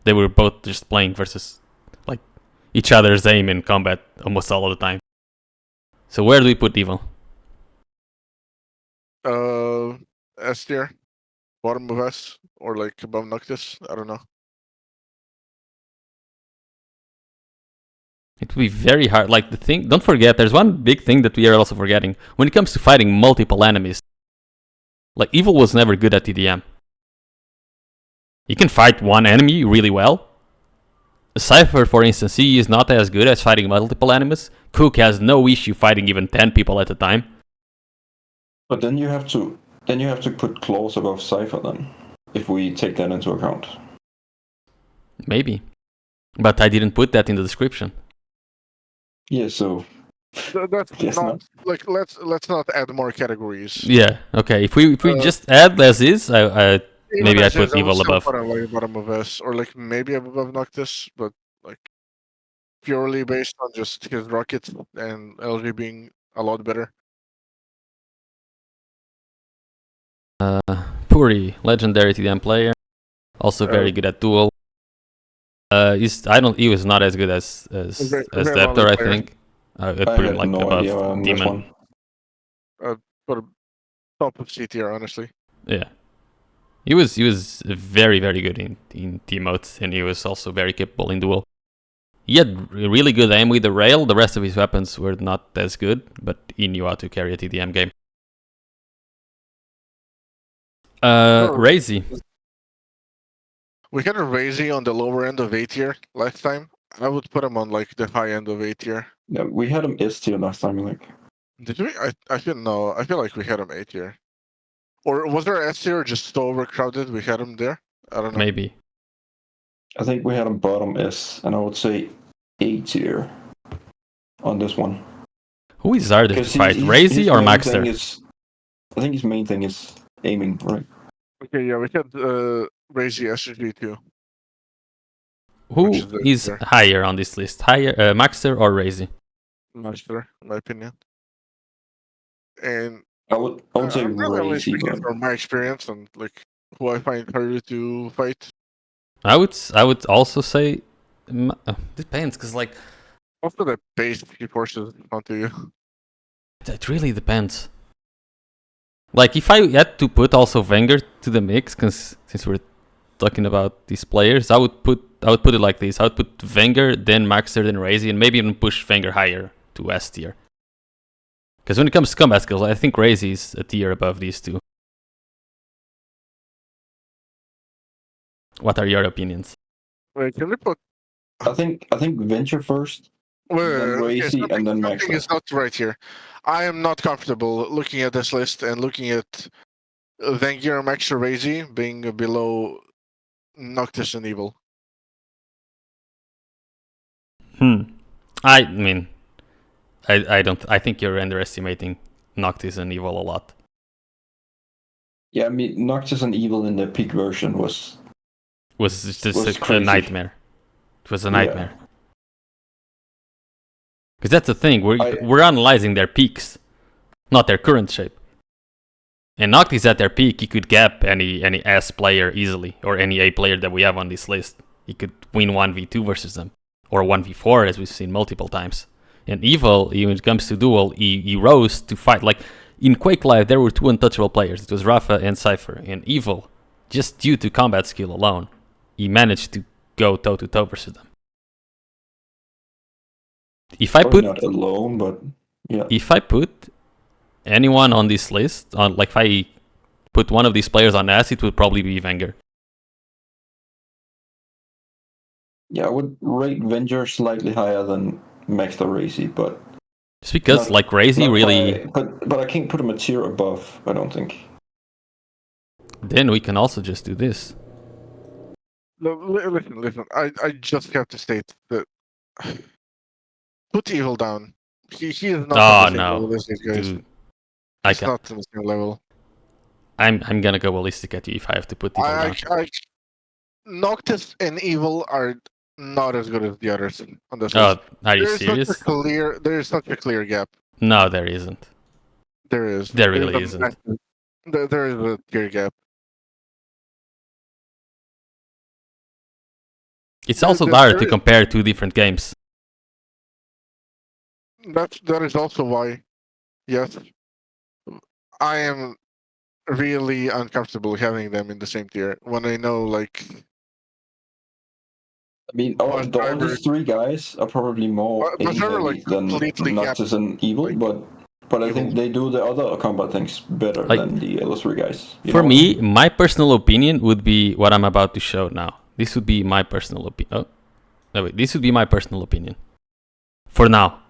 they were both just playing versus like each other's aim in combat almost all of the time. So where do we put Evil? S tier, bottom of S, or like above Noctis. I don't know. It would be very hard. Like the thing, don't forget, there's one big thing that we are also forgetting. When it comes to fighting multiple enemies, like Evil was never good at TDM. You can fight one enemy really well. Cypher, for instance, he is not as good at fighting multiple enemies. Cook has no issue fighting even 10 people at a time. But then you have to Then you have to put claws above Cypher then, if we take that into account. Maybe. But I didn't put that in the description. Yeah, so That's guess not not. like let's not add more categories. Yeah, okay. If we Uh, just add as is, I Even maybe I'd as is, put I would evil still above. put him like bottom of S or like maybe above Noctis, but like purely based on just his rockets and LG being a lot better. Puri, legendary TDM player, also very good at duel. He was not as good as Very lonely Deptor, I player. think. I'd I put him have like no above idea on this Demon. one. But top of C tier, honestly. Yeah. He was very very good in team modes, and he was also very capable in duel. He had really good aim with the rail. The rest of his weapons were not as good, but he knew how to carry a TDM game. Razy. We had a Razy on the lower end of A tier last time. I would put him on like the high end of A tier. Yeah, we had him S tier last time, like. Did we? I feel no. I feel like we had him A tier. Or was there S tier just so overcrowded we had him there? I don't know. Maybe. I think we had him bottom S, and I would say A tier on this one. Who is harder to Because fight, his Razy or main thing Maxter? is, I think his main thing is aiming, right? Okay, yeah, we had Razy SG too. Which Who is the is tier. higher on this list? Higher, Maxter or Razy? Master, in my opinion. And I would say I'm really only Razy, speaking but from my experience and like who I find harder to fight. I would also say depends, because like Also, the base he forces onto you. it really depends. Like if I had to put also Wenger to the mix, because since we're talking about these players, I would put it like this. I would put Wenger, then Maxter, then Razy, and maybe even push Wenger higher to S tier. Because when it comes to combat skills, I think Razy is a tier above these two. What are your opinions? Wait, can we put? I think Venture first, then Okay, Razy, and then something Maxter. is not right here. I am not comfortable looking at this list and looking at Wenger, Max, or Razy being below Noctis and Evil. I mean, I don't. I think you're underestimating Noctis and Evil a lot. Yeah, I mean, Noctis and Evil in the peak version was just a crazy. nightmare. It was a nightmare. Because that's the thing. We're analyzing their peaks, not their current shape. And Noctis at their peak, he could gap any S player easily, or any A player that we have on this list. He could win 1v2 versus them, or 1v4, as we've seen multiple times. And Evil, when it comes to duel, he rose to fight. Like in Quake Live, there were two untouchable players. It was Rafa and Cypher. And Evil, just due to combat skill alone, he managed to go toe to toe versus them. If I Probably put not alone, but yeah. If I put anyone on this list, like if I put one of these players on S, it would probably be Wenger. Yeah, I would rate Venger slightly higher than Maxter Razy, but Just because, like, Razy really. but I can't put him a tier above. I don't think. Then we can also just do this. Listen. I just have to state that put Evil down. He is not on the same level as these guys. Dude, He's not on the same level. I'm gonna go ballistic at you if I have to put Evil down. Noctis and Evil are not as good as the others on this Oh, list. are you serious? There is such a clear gap. No, there isn't. There is. There really isn't. There is a clear gap. It's also hard to compare two different games. That is also why, yes, I am really uncomfortable having them in the same tier when I know like. I mean, all these three guys are probably more aim heavy than Noctis and Evil, but I think they do the other combat things better than the other three guys. For me, my personal opinion would be what I'm about to show now. This would be my personal opinion. Oh, no, wait. This would be my personal opinion. For now.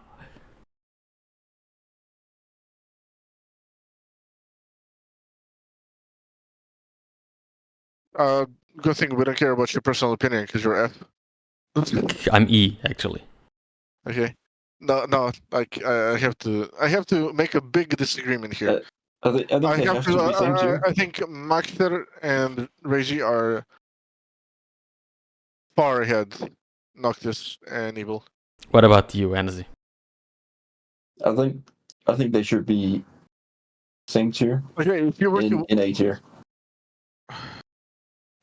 Good thing we don't care about your personal opinion because you're F. I'm E, actually. Okay. No. Like I have to make a big disagreement here. I think they have to be same tier. I think Maxter and Reiji are far ahead. Noctis and Evil. What about you, Enesy? I think they should be same tier Okay, if you were to, in A tier.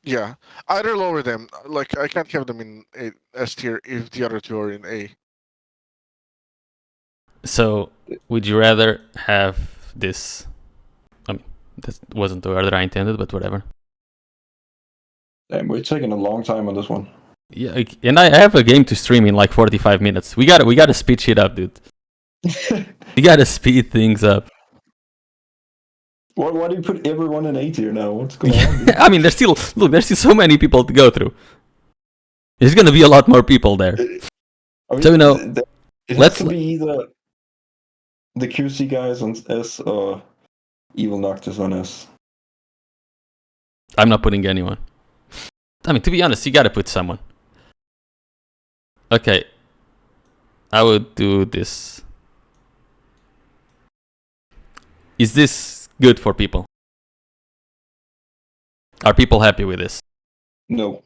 yeah, either lower them. Like I can't have them in S tier if the other two are in A. So, would you rather have this? I mean, that wasn't the word I intended, but whatever. Damn, we're taking a long time on this one. Yeah, and I have a game to stream in like 45 minutes. We gotta speed shit up, dude. You gotta speed things up. Why do you put everyone in A tier now? What's going on? Dude? I mean, there's still so many people to go through. There's gonna be a lot more people there. I mean, So, you know, it let's- has to be either the QC guys on S or Evil Noctis on S. I'm not putting anyone. I mean, to be honest, you gotta put someone. Okay. I would do this. Is this good for people? Are people happy with this? No.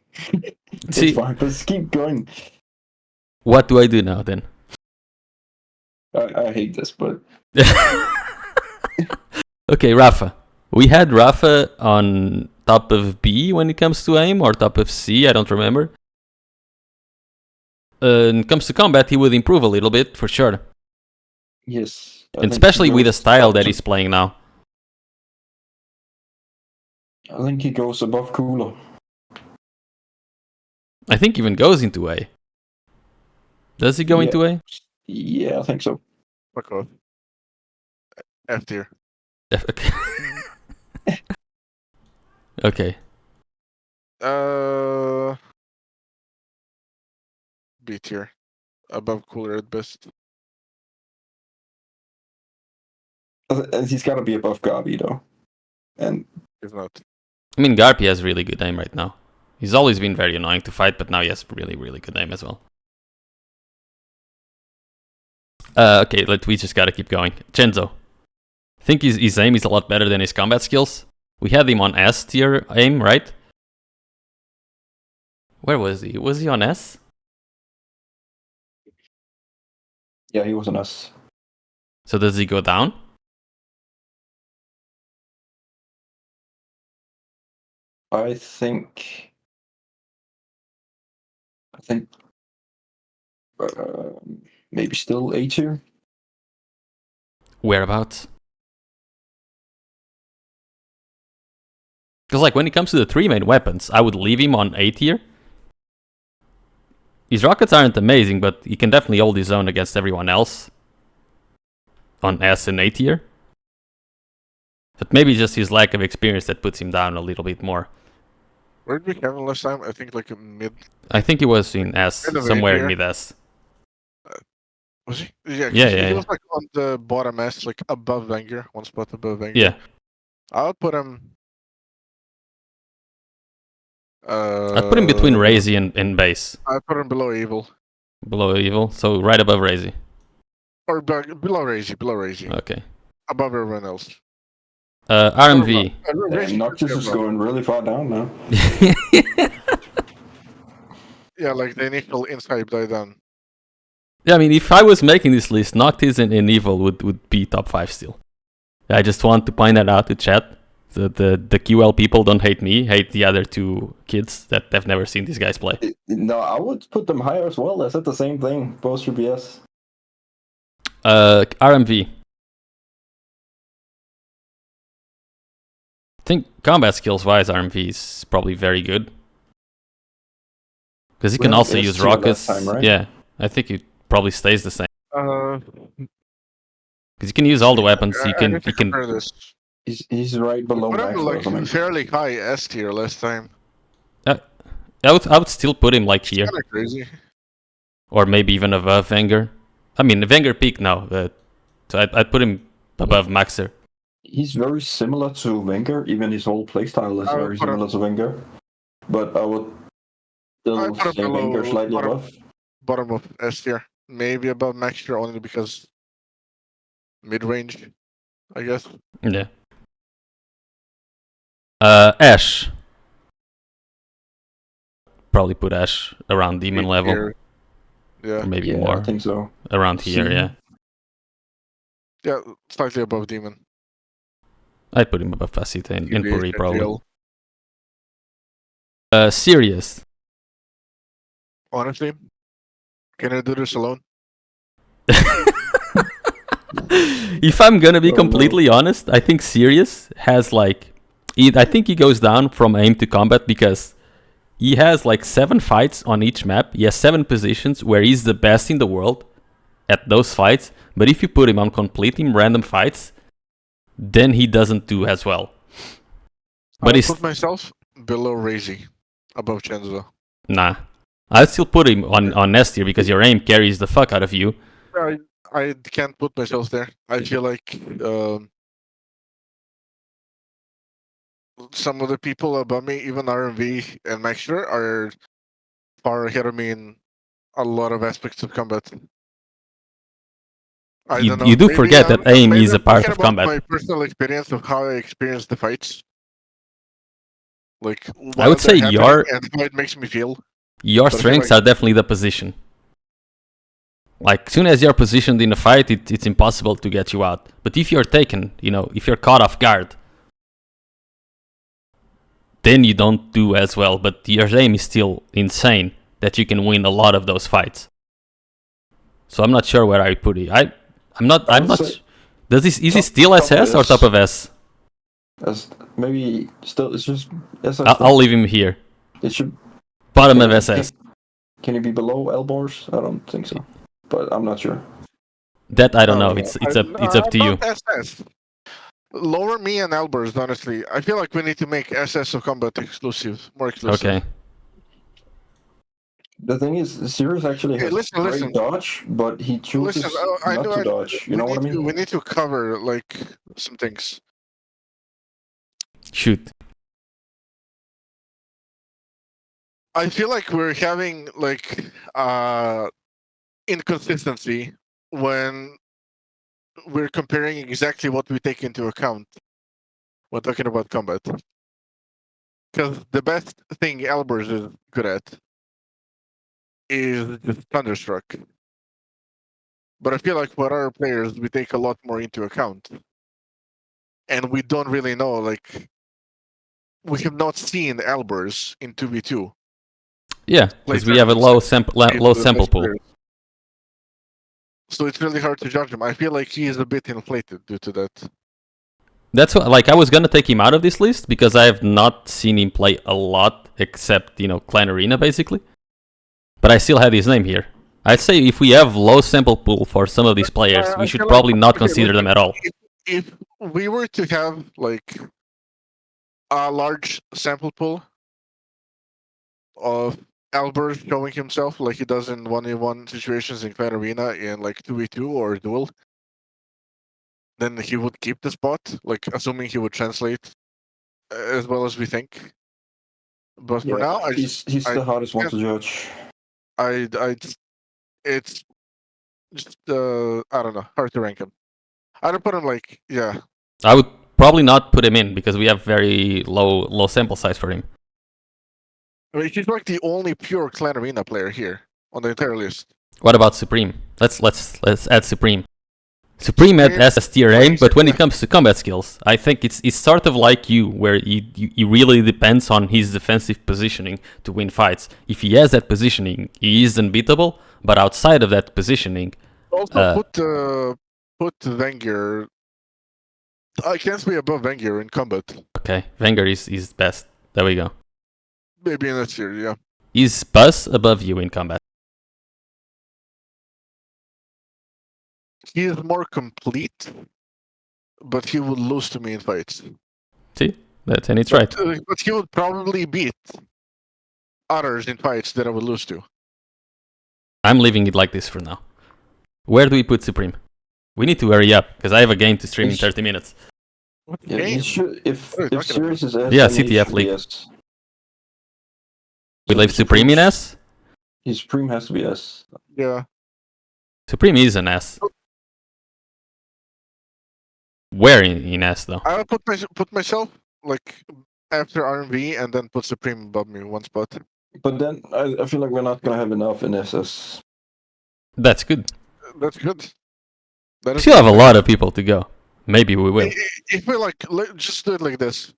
See, It's fine. Let's keep going. what do I do now then? I hate this, but Okay, Rafa. We had Rafa on top of B when it comes to aim, or top of C, I don't remember. When it comes to combat, he would improve a little bit, for sure. yes. And especially with the style that he's playing now. I think he goes above Cooler. I think even goes into A. Does he go Yeah. into A? Yeah, I think so. Fuck off. F tier. Okay. Okay. B tier. Above Cooler at best. And he's got to be above Gabi though. And If not. I mean, Garpy has really good aim right now. He's always been very annoying to fight, but now he has really, really good aim as well. Okay, we just gotta keep going. Chenzo. I think his aim is a lot better than his combat skills. We had him on S tier aim, right? Where was he? Was he on S? yeah, he was an S. So does he go down? I think maybe still A tier. Whereabouts? Because like when it comes to the three main weapons, I would leave him on A tier. His rockets aren't amazing, but he can definitely hold his own against everyone else on S and A tier. But maybe just his lack of experience that puts him down a little bit more. Where did we have him last time? I think like mid. I think he was in S, Mid of A somewhere in tier. mid S. Was he? Yeah, Yeah, he yeah, was like on the bottom S, like above Wenger, one spot above Wenger. Yeah. I'll put him. I'd put him between Razy and base. I put him below Evil. Below Evil, so right above Razy. Or below Razy. Okay. Above everyone else. RMV. And Noctis is going really far down now. Yeah, like the initial inside died down. Yeah, I mean, if I was making this list, Noctis and Evil would be top 5 still. I just want to point that out to chat. The QL people don't hate me, hate the other two kids that have never seen these guys play. No, I would put them higher as well. I said the same thing. Both should be S. RMV. I think combat skills wise, RMV is probably very good. Because he can also use rockets. Time, right? Yeah, I think it probably stays the same. Uh, Because you can use all the weapons. I You can. need to You can. compare this. He's right below Put him Max or like something. fairly high S tier last time. I would still put him like here, Kind of crazy. or maybe even above Wenger. I mean, Wenger peaked now, so I'd put him above Maxer. He's very similar to Wenger. Even his whole playstyle is I would very put him- similar to Wenger. but I would I still put him say Wenger below slightly above. bottom of S tier, maybe above max tier only because mid range, I guess. Yeah. Ash. Probably put Ash around demon Mid level, tier, yeah, or maybe Yeah, I more think so. around here. C. Yeah, yeah, slightly above demon. I'd put him above Facita in QBH Puri and probably. GL. Sirius. Honestly, can I do this alone? If I'm gonna be Oh, no. completely honest, I think Sirius has like, I think he goes down from aim to combat because he has like 7 fights on each map. He has 7 positions where he's the best in the world at those fights. But if you put him on completely random fights, then he doesn't do as well. But I he's put myself below Razy, above Chenzo. nah. I'd still put him on S tier because your aim carries the fuck out of you. I can't put myself there. I feel like some of the people above me, even RMV and Maxter, are far ahead of me in a lot of aspects of combat. I don't You know. do forget that aim Maybe is a I'm part talking of about combat. my personal experience of how I experience the fights, like I while would say they're happening, your and how it makes me feel. your But I feel strengths like are definitely the position. Like, soon as you're positioned in a fight, it's impossible to get you out. But if you're taken, if you're caught off guard, then you don't do as well. But your aim is still insane that you can win a lot of those fights. So I'm not sure where I put it. I'm not. I I'm would not. say Is he still top of SS or top S. of S? As maybe still, it's just SS. I'll leave him here. It should. Bottom Can of you, SS. can you be below Elbors? I don't think so, but I'm not sure. That I don't I know. don't know. It's up to you. About SS. Lower me and Albers, honestly. I feel like we need to make SS of combat exclusive, more exclusive. Okay. The thing is, Sirius actually Hey, has listen, great listen. dodge, but he chooses Listen, I not know. to dodge. You know what I mean? We need to cover like some things. Shoot. I feel like we're having like inconsistency when we're comparing exactly what we take into account when talking about combat. Because the best thing Albers is good at is just Thunderstruck. But I feel like for our players, we take a lot more into account. And we don't really know, like, we have not seen Albers in 2v2. Yeah, because we have a low sample pool. So it's really hard to judge him. I feel like he is a bit inflated due to that. That's what, like, I was gonna take him out of this list because I have not seen him play a lot except Clan Arena basically. But I still had his name here. I'd say if we have low sample pool for some of these players, we should probably not consider them at all. If we were to have like a large sample pool of Albert showing himself like he does in 1v1 situations in Clan Arena in like 2v2 or duel, then he would keep the spot, like assuming he would translate as well as we think. But for now, he's the hardest one to judge. It's just I don't know, hard to rank him. I don't put him like I would probably not put him in because we have very low sample size for him. I mean, he's like the only pure Clan Arena player here on the entire list. What about Supreme? Let's add Supreme. Supreme had SS tier aim, but when it comes to combat skills, I think it's sort of like you, where he really depends on his defensive positioning to win fights. If he has that positioning, he is unbeatable. But outside of that positioning, also put Wenger. I can't be above Wenger in combat. Okay, Wenger is best. There we go. Maybe in that tier, yeah. Is Buzz above you in combat? He is more complete, but he would lose to me in fights. See, and it's right. But he would probably beat others in fights that I would lose to. I'm leaving it like this for now. Where do we put Supreme? We need to hurry up because I have a game to stream in 30 minutes. Yeah, he should, if Sirius is S, Yeah, then he CTF should be League. S. We leave Supreme in S? His Supreme has to be S. Yeah. Supreme is an S. Where in S though? I would put myself like after R&V and then put Supreme above me one spot. But then I feel like we're not gonna have enough in SS. That's good. That's good. That We is still have a good. lot of people to go. Maybe we will. If we like, just do it like this.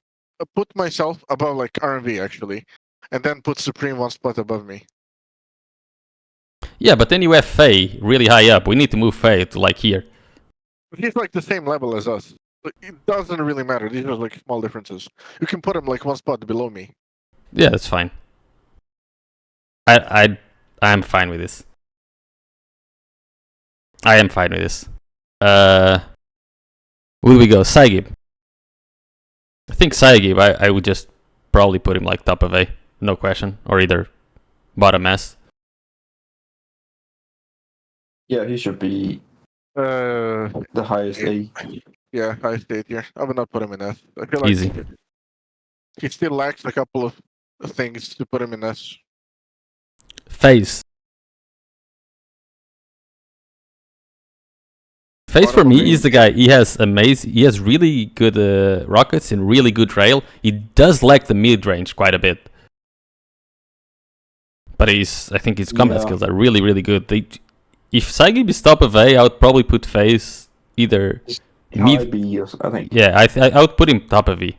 Put myself above like R&V actually, and then put Supreme one spot above me. Yeah, but then you have Faye really high up. We need to move Faye to like here. He's like the same level as us. It doesn't really matter. These are like small differences. You can put him like one spot below me. Yeah, that's fine. I'm fine with this. I am fine with this. Will we go Saigib? I think Saigib, I would just probably put him like top of A, no question, or either bottom S. Yeah, he should be the highest A. Yeah, I stayed here. I would not put him in S. I feel like Easy. he still lacks a couple of things to put him in S. Phase. Phase for Bottom me of A. is the guy. He has really good rockets and really good rail. He does lack the mid range quite a bit. But I think his combat skills are really, really good. If Saigib is top of A, I would probably put Phase either High B, I think. Yeah, I would put him top of E.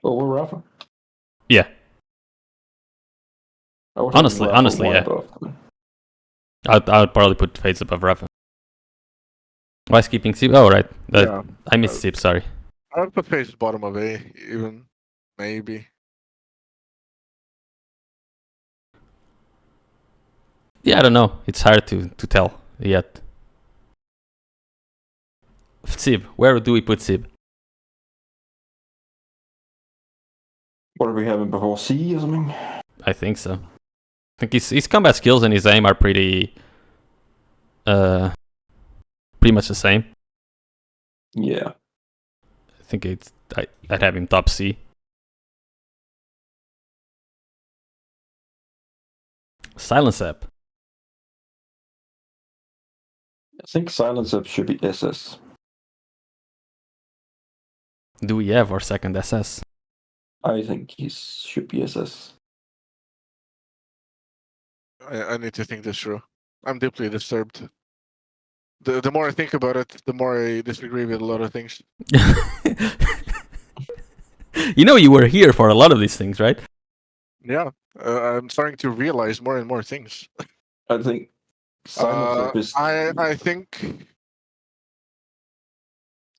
Over Rafa? Yeah. Honestly, yeah. I would probably put Phase above Rafa. Why is keeping Sib? Oh, right. Yeah. I missed Sib, sorry. I would put Phase bottom of A, even. Maybe. Yeah, I don't know. It's hard to tell yet. Sib, where do we put Sib? What are we having before C or something? I think so. I think his combat skills and his aim are pretty much the same. Yeah. I think I'd have him top C. Silence app. I think Silence Up should be SS. Do we have our second SS? I think he should be SS. I need to think this through. I'm deeply disturbed. The more I think about it, the more I disagree with a lot of things. You know, you were here for a lot of these things, right? Yeah, I'm starting to realize more and more things. I think Silence Up is. I think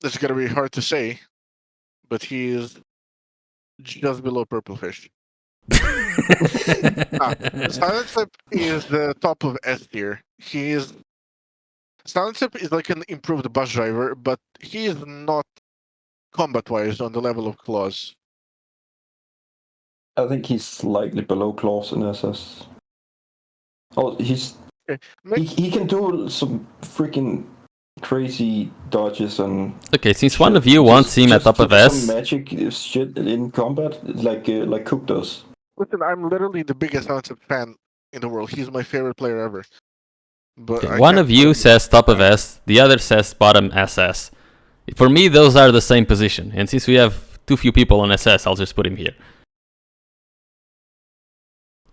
it's gonna be hard to say, but he is just below Purple Fish. Silent Slip is the top of S tier. Silent Slip is like an improved bus driver, but he is not combat-wise on the level of Claws. I think he's slightly below Claws in SS. Oh, he can do some freaking crazy dodges and. Okay, since one of you wants him at top of S, some magic shit in combat, like Cook does. Listen, I'm literally the biggest Silent Slip fan in the world. He's my favorite player ever. But okay, one of you says top of S, the other says bottom SS. For me, those are the same position, and since we have too few people on SS, I'll just put him here.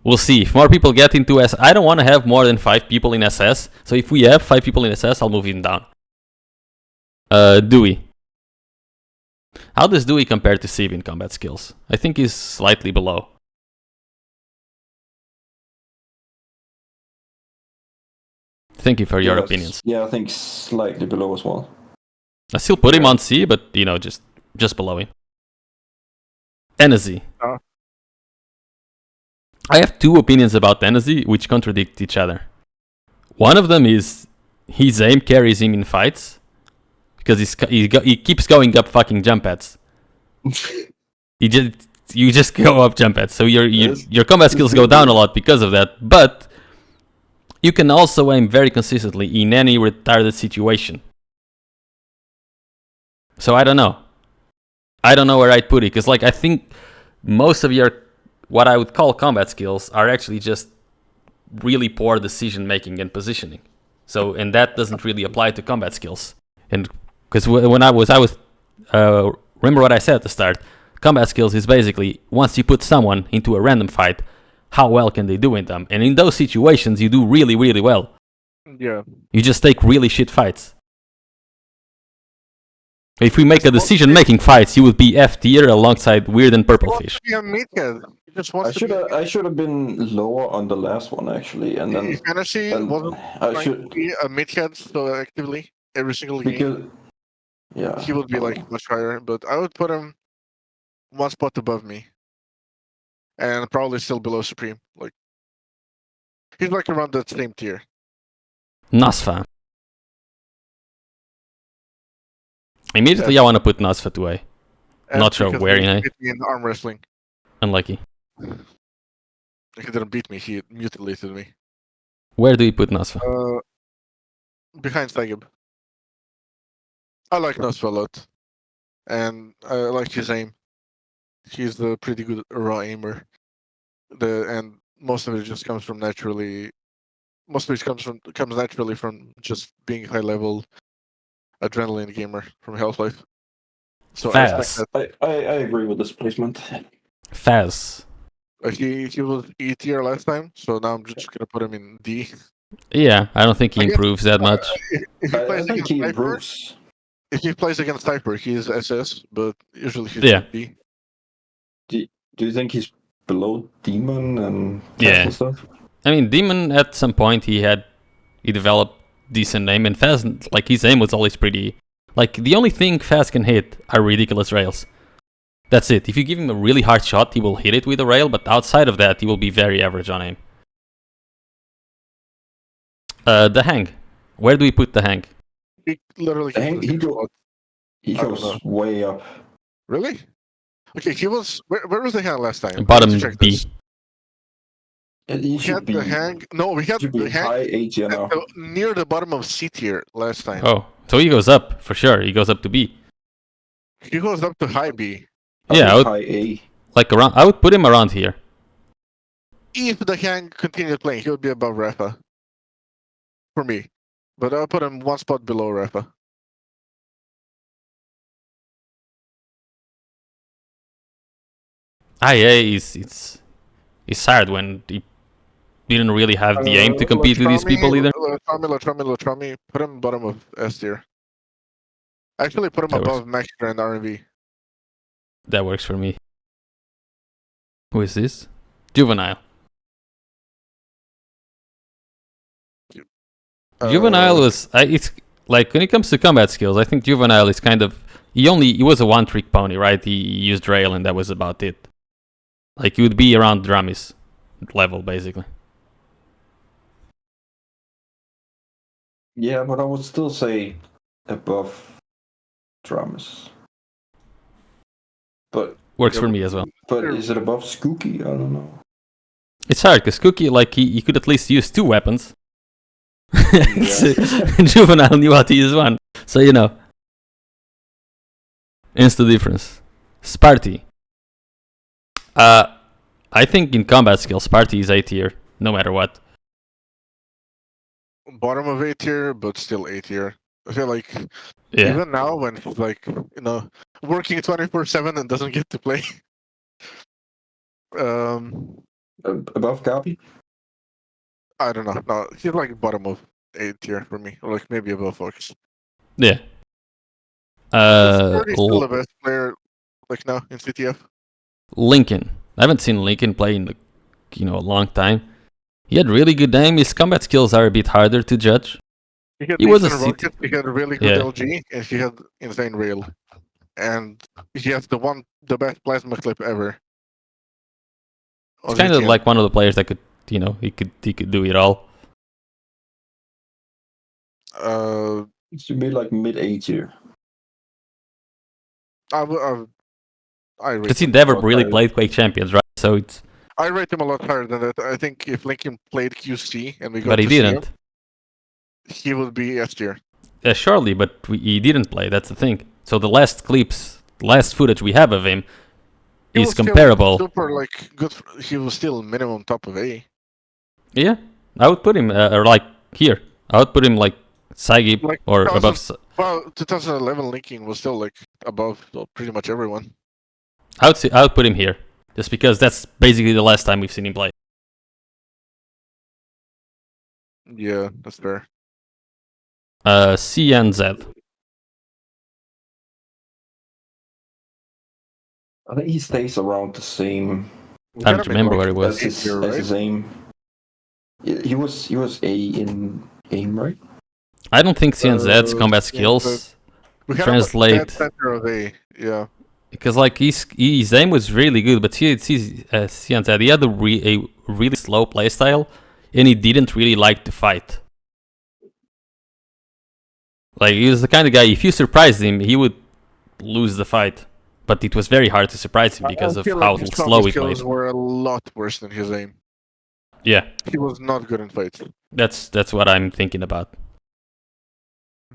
We'll see. If more people get into SS, I don't want to have more than 5 people in SS, so if we have 5 people in SS, I'll move him down. Dewey. How does Dewey compare to Sib in combat skills? I think he's slightly below. Thank you for your opinions. Yeah, I think slightly below as well. I still put him on C, but you know, just below him. Enesy. I have 2 opinions about Enesy, which contradict each other. One of them is his aim carries him in fights because he keeps going up fucking jump pads. You just go up jump pads, so your combat skills go down a lot because of that. But you can also aim very consistently in any retarded situation. So I don't know. I don't know where I'd put it, because like I think most of your what I would call combat skills are actually just really poor decision making and positioning. So and that doesn't really apply to combat skills. And because when I was remember what I said at the start. Combat skills is basically once you put someone into a random fight, how well can they do in them? And in those situations, you do really, really well. Yeah. You just take really shit fights. If we make a decision-making fights, you would be F tier alongside Weird and Purple Fish. He just wants to be I should have been lower on the last one actually, and then if Enesy wasn't I trying should to be a midhead so actively every single game, because yeah, he would be like much higher. But I would put him one spot above me, and probably still below Supreme. Like he's like around that same tier. Nasfa. Immediately, I want to put Nasfa away. And Not sure because where, he you know. beat me in arm wrestling. Unlucky. He didn't beat me. He mutilated me. Where do you put Nasfa? Behind Sagib. I like Nasfa a lot, and I like his aim. He's a pretty good raw aimer. And most of it just comes from naturally. Most of it comes naturally from just being high level adrenaline gamer from Half-Life. So I respect Faz. that. I agree with this placement. Faz. He was E tier last time, so now I'm just gonna put him in D. Yeah, I don't think he I guess, improves that much. If he I plays think against he Cypher, improves. if he plays against Cypher, he's SS, but usually he's Yeah. D. Do you think he's below Demon and Yeah. and stuff? I mean, Demon at some point he developed decent aim, and Faz, like his aim was always pretty. Like the only thing Faz can hit are ridiculous rails. That's it. If you give him a really hard shot, he will hit it with a rail, but outside of that, he will be very average on aim. The hang. Where do we put the hang? He literally He I don't goes know. way up. Really? Okay, he was. Where was the hang last time? I need Bottom to check B. this. And he We should had be the hang. No, we had should the be hang high A tier now. near the bottom of C tier last time. Oh, so he goes up for sure. He goes up to B. He goes up to high B. Yeah, I would, high A. like around. I would put him around here. If the hang continued playing, he would be above Rafa. For me. But I'll put him one spot below Rafa. IA it's hard when he didn't really have the aim to compete with these people either. Latrami, put him bottom of S tier. Actually, put him That works. above Maxter and RV. That works for me. Who is this? Juvenile. Juvenile was. It's like when it comes to combat skills, I think Juvenile is kind of. He was a one-trick pony, right? He used rail and that was about it. Like he would be around Dramis level basically. Yeah, but I would still say above drums. But Works for me as well. is it above Skooky? I don't know. It's hard because Cookie, like he could at least use 2 weapons. Juvenile knew how to use 1, so you know. Hence the difference. Sparty. I think in combat skills, Sparty is A tier, no matter what. Bottom of A tier, but still A tier. I feel like Yeah. even now when he's like, working 24/7 and doesn't get to play. Above Gabi? I don't know. No, he's like bottom of A tier for me, or like maybe above Fox. Yeah. He's still the best player, like now in CTF. Lincoln. I haven't seen Lincoln play in a long time. He had really good aim. His combat skills are a bit harder to judge. He was a CT. rocket. He had a really good LG, and he had insane rail, and he has the best plasma clip ever. It's kind of like one of the players that could, he could do it all. It should be like mid A tier. Because he never really played Quake Champions, right? So it's. I rate him a lot higher than that. I think if Lincoln played QC and we got but he didn't. He would be S tier. Surely, but he didn't play. That's the thing. So the last clips last footage we have of him He is was still comparable. super like good. He was still minimum top of A. Yeah, I would put him like here. I would put him like Saigi Like or 2000, above. well, 2011 linking was still like above pretty much everyone. I would put him here, just because that's basically the last time we've seen him play. Yeah, that's fair. C and Z. I think he stays around the same We I got don't him in, remember like, where he was. as his here, right? aim. He was A in aim, right? I don't think C and Z's combat CNZ. skills We had him at translate, center of A. Yeah. because like his aim was really good, but C and Z, he had a really slow playstyle, and he didn't really like to fight. Like, he was the kind of guy, if you surprised him, he would lose the fight. But it was very hard to surprise him because I of feel how like his slow combo he played. skills were a lot worse than his aim. Yeah, He was not good in fights. that's what I'm thinking about.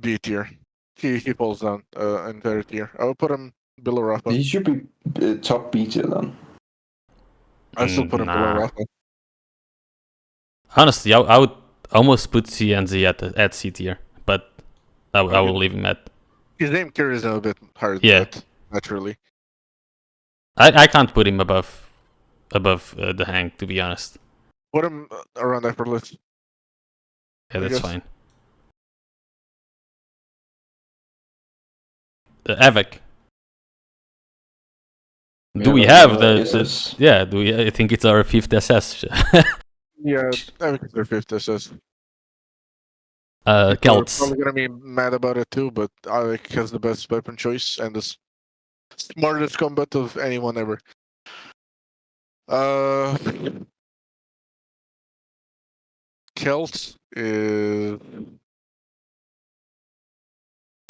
B tier. He falls down entire tier. I would put him below Rafa. He should be top B tier then. I still put him below Nah. Rafa. Honestly, I would almost put C and Z at C tier, but I Okay. will leave him at. His aim carries him a bit higher than Yeah. that, naturally. I can't put him above the hang, to be honest. Put him around effortless. Yeah, I that's guess. fine. Avik. Do we have the SS? yeah? Do we? I think it's our 5th SS. Yeah, I think they're fifth SS. People are Celts. probably gonna be mad about it too, but Alec has the best weapon choice and the smartest combat of anyone ever. Kelt is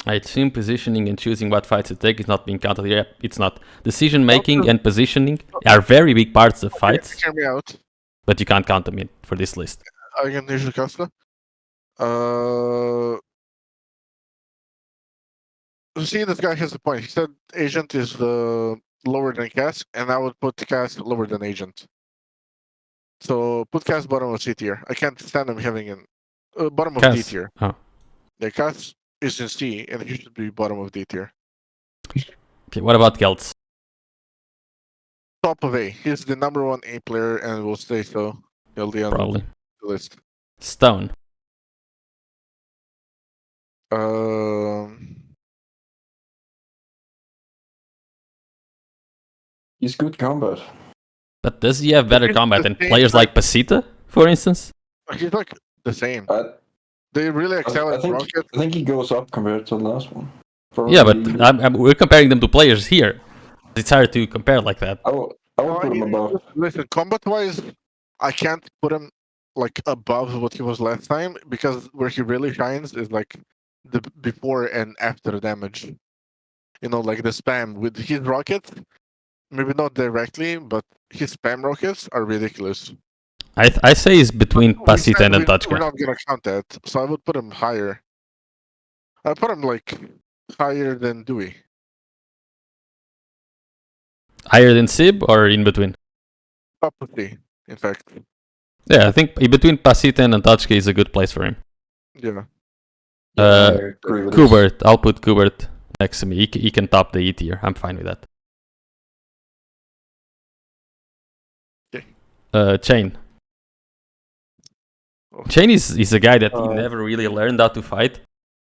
I assume positioning and choosing what fights to take is not being counted here. It's not. Decision making and positioning are very big parts of fights, hear me out. but you can't count them in for this list. I can usually Kafka. See, this guy has a point. He said agent is lower than cast, and I would put cast lower than agent. So put cast bottom of C tier. I can't stand him having an bottom of D Cass. tier. Oh. The cast is in C, and he should be bottom of D tier. Okay, what about Celts? Top of A. He's the number one A player and will stay so till the end Probably. of the list. Stone. He's good combat. But does he have better He's combat the than same players like Pasita, for instance? He's like the same. I, They really excel I at think rocket. I think he goes up compared to the last one. Yeah, but Probably- we're comparing them to players here. It's hard to compare like that. I would put him above. Listen, combat wise, I can't put him like above what he was last time because where he really shines is like the before and after damage. You know, like the spam with his rockets. Maybe not directly, but his spam rockets are ridiculous. I say it's between Pasita and We're Antachka. not gonna count that, so I would put him higher. I put him like higher than Dewey. Higher than Sib or in between? Top of C, in fact. Yeah, I think in between Pasita and Antachka is a good place for him. Yeah. I agree with this. Kubert, I'll put Kubert next to me. He can top the E tier. I'm fine with that. Chain. Oh. Chain is a guy that he Uh, never really learned how to fight.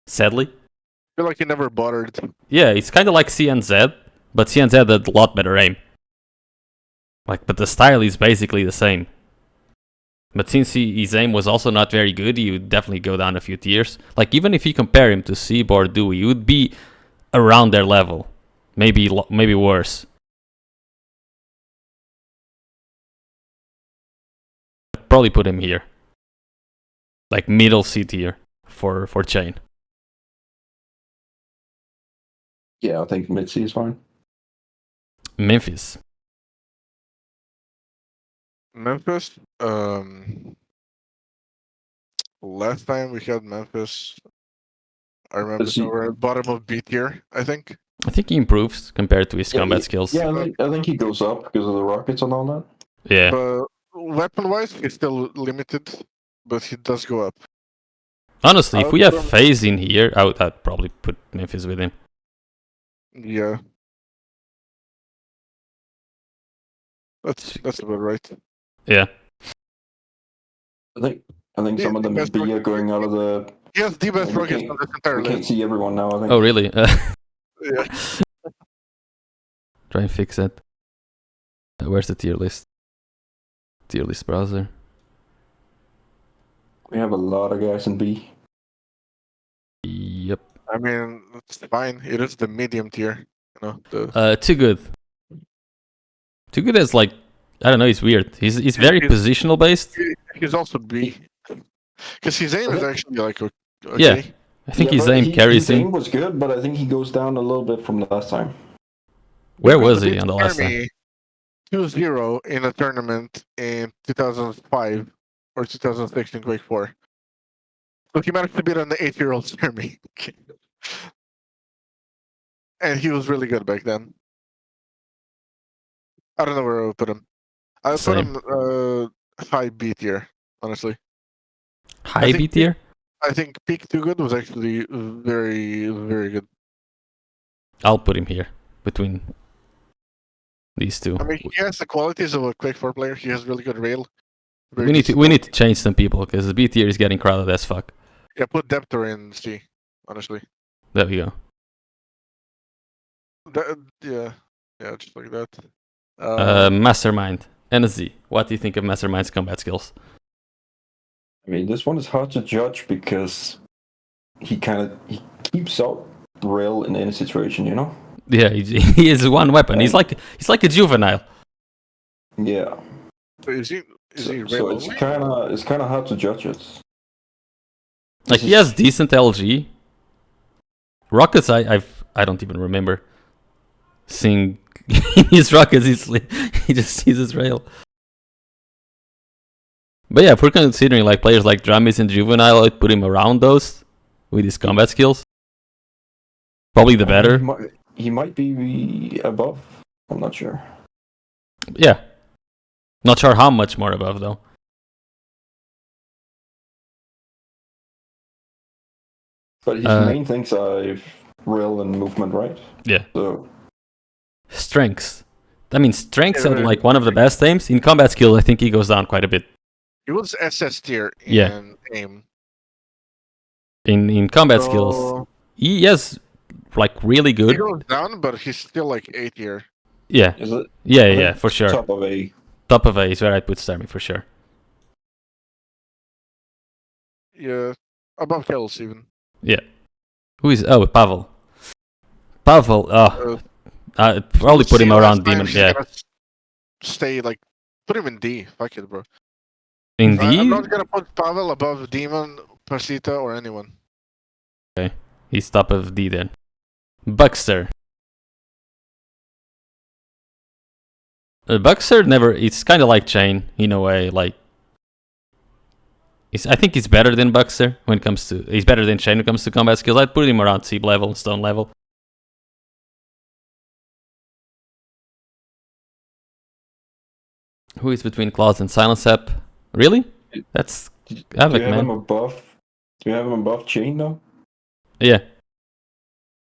Sadly. I feel like he never bothered. Yeah, it's kind of like CNZ, but CNZ had a lot better aim. Like, but the style is basically the same. But since his aim was also not very good, he would definitely go down a few tiers. Like, even if you compare him to Seb or Dewey, he would be around their level. Maybe worse. I'd probably put him here. Like, middle C tier for Chain. Yeah, I think mid C is fine. Memphis. Memphis. Last time we had Memphis, I remember Does they he- were at bottom of B tier, I think. I think he improves compared to his combat skills. Yeah, I think he goes up because of the rockets and all that. Yeah. But weapon-wise, he's still limited, but he does go up. Honestly, I if would we have put him- FaZe in here, I'd probably put Memphis with him. Yeah. That's about right. Yeah. I think Yeah, some of them best B are going out of the. He has the best we rockets can't- on this entire We can't list. see everyone now. I think. Oh, really? Yeah. Try and fix it. Where's the tier list? Tier list browser. We have a lot of guys in B. Yep. I mean, it's fine. It is the medium tier. You know, the Too good. Too good is like, I don't know. He's weird. He's very He's- positional based. he's also B. Because his aim is actually like okay. Yeah. I think his but aim carries his aim him. was good, but I think he goes down a little bit from last time. Where was he on the last time? 2-0 in a tournament in 2005 or 2006 in Quake 4. So he managed to beat an 8-year-old Jeremy. And he was really good back then. I don't know where I would put him. I would put Same. him high B tier, honestly. High B tier? I think peak too good was actually very, very good. I'll put him here between these two. I mean, he has the qualities of a Quake 4 player. He has really good rail. We need to change some people because the B tier is getting crowded as fuck. Yeah, put Deptor in C, honestly. There we go. Yeah, just like that. Mastermind. Enesy. What do you think of Mastermind's combat skills? I mean, this one is hard to judge because he keeps out rail in any situation, you know. Yeah, he is one weapon. He's like a juvenile. Yeah. Is he So rail it's only? kind of hard to judge it. Like he has decent LG. Rockets, I don't even remember seeing his rockets. He just uses rail. But yeah, if we're considering like players like Dramis and Juvenile, I'd put him around those with his combat skills. Probably the better. He might be above. I'm not sure. Yeah. Not sure how much more above though. But his main things are rail and movement, right? Yeah. So strengths. I mean, strengths are like one of the best aims. In combat skill, I think he goes down quite a bit. He was SS tier in aim. In combat skills, he has like really good. He goes down, but he's still like 8 tier. Yeah. Is it? Yeah, for sure. Top of A. Top of A is where I put Starmie for sure. Yeah, above Kells even. Yeah. Who is? Oh, Pavel. Pavel. Oh, I'd probably put him around Demon. Yeah. Stay like, put him in D. Fuck it, bro. In D? I'm not gonna put Pavel above Demon, Pasita, or anyone. Okay, he's top of D then. Buckster. Buckster never. It's kind of like Chain in a way. Like, I think he's better than Buckster when it comes to. He's better than Chain when it comes to combat skills. I'd put him around Seab level, Stone level. Who is between Clouds and Silence App? Really? That's Havoc, man. Do you have him above Chain though? Yeah.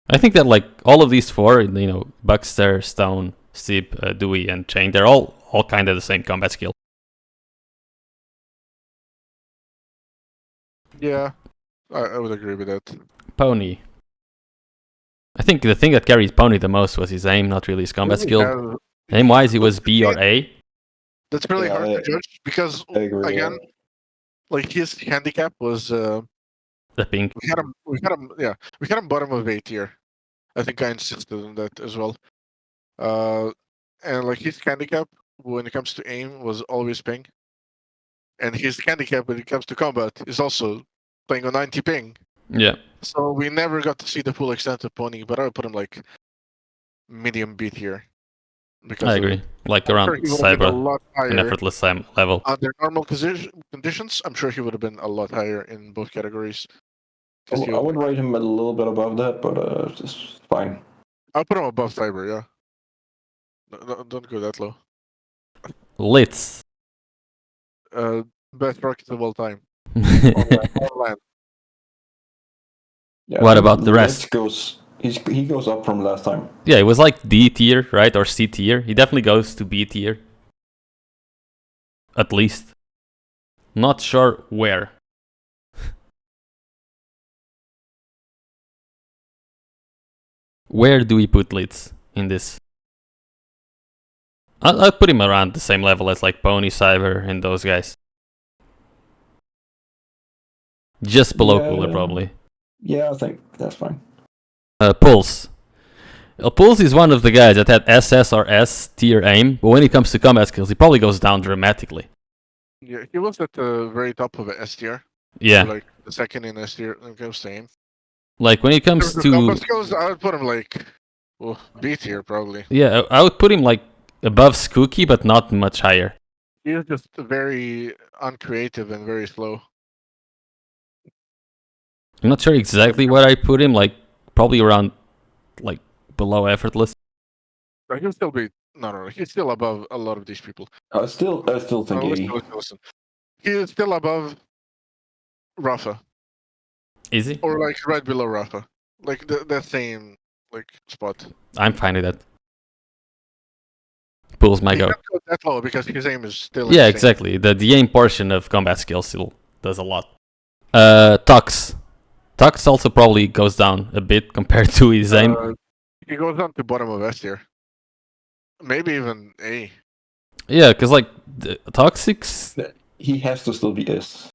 I think that like all of these four, Buckster, Stone, Steep, Dewey, and Chain, they're all kind of the same combat skill. Yeah, I would agree with that. Pony. I think the thing that carried Pony the most was his aim, not really his combat skill. Aim-wise, he was B or A. That's really hard to judge because, again, like his handicap was the pink. We had him bottom of 8 tier. I think I insisted on that as well. And like his handicap when it comes to aim was always ping. And his handicap when it comes to combat is also playing on 90 ping. Yeah. So we never got to see the full extent of Pony, but I would put him like medium B tier. Because I agree. Like around Cyber and effortless level. Under normal conditions, I'm sure he would have been a lot higher in both categories. I would rate him a little bit above that, but it's fine. I'll put him above Cyber. Yeah. Don't go that low. Litz. Best rockets of all time. On land. Yeah, What I think about the rest? Let's goes. He goes up from last time. Yeah, it was like D tier, right? Or C tier. He definitely goes to B tier. At least. Not sure where. Where do we put Litz in this? I'll put him around the same level as like Pony, Cyber, and those guys. Just below Cooler, probably. Yeah, I think that's fine. Pulse. Pulse is one of the guys that had SS or S tier aim, but when it comes to combat skills, he probably goes down dramatically. Yeah, he was at the very top of S tier. Yeah. Like the second in S tier. I'm going same. Like when it comes to combat skills, I would put him like B tier probably. Yeah, I would put him like above Skooky, but not much higher. He is just very uncreative and very slow. I'm not sure exactly where I put him, like probably around like below effortless. But he'll still be no. He's still above a lot of these people. I still think 80. Listen. He is still above Rafa, Is he? or like right below Rafa, like the same like spot. I'm fine with that. Pulls my He go. can't go that low because his aim is still. Yeah, insane. exactly. The aim portion of combat skills still does a lot. Tux. Tux also probably goes down a bit compared to his aim. He goes down to bottom of S tier. Maybe even A. Yeah, because like Toxics. He has to still be S.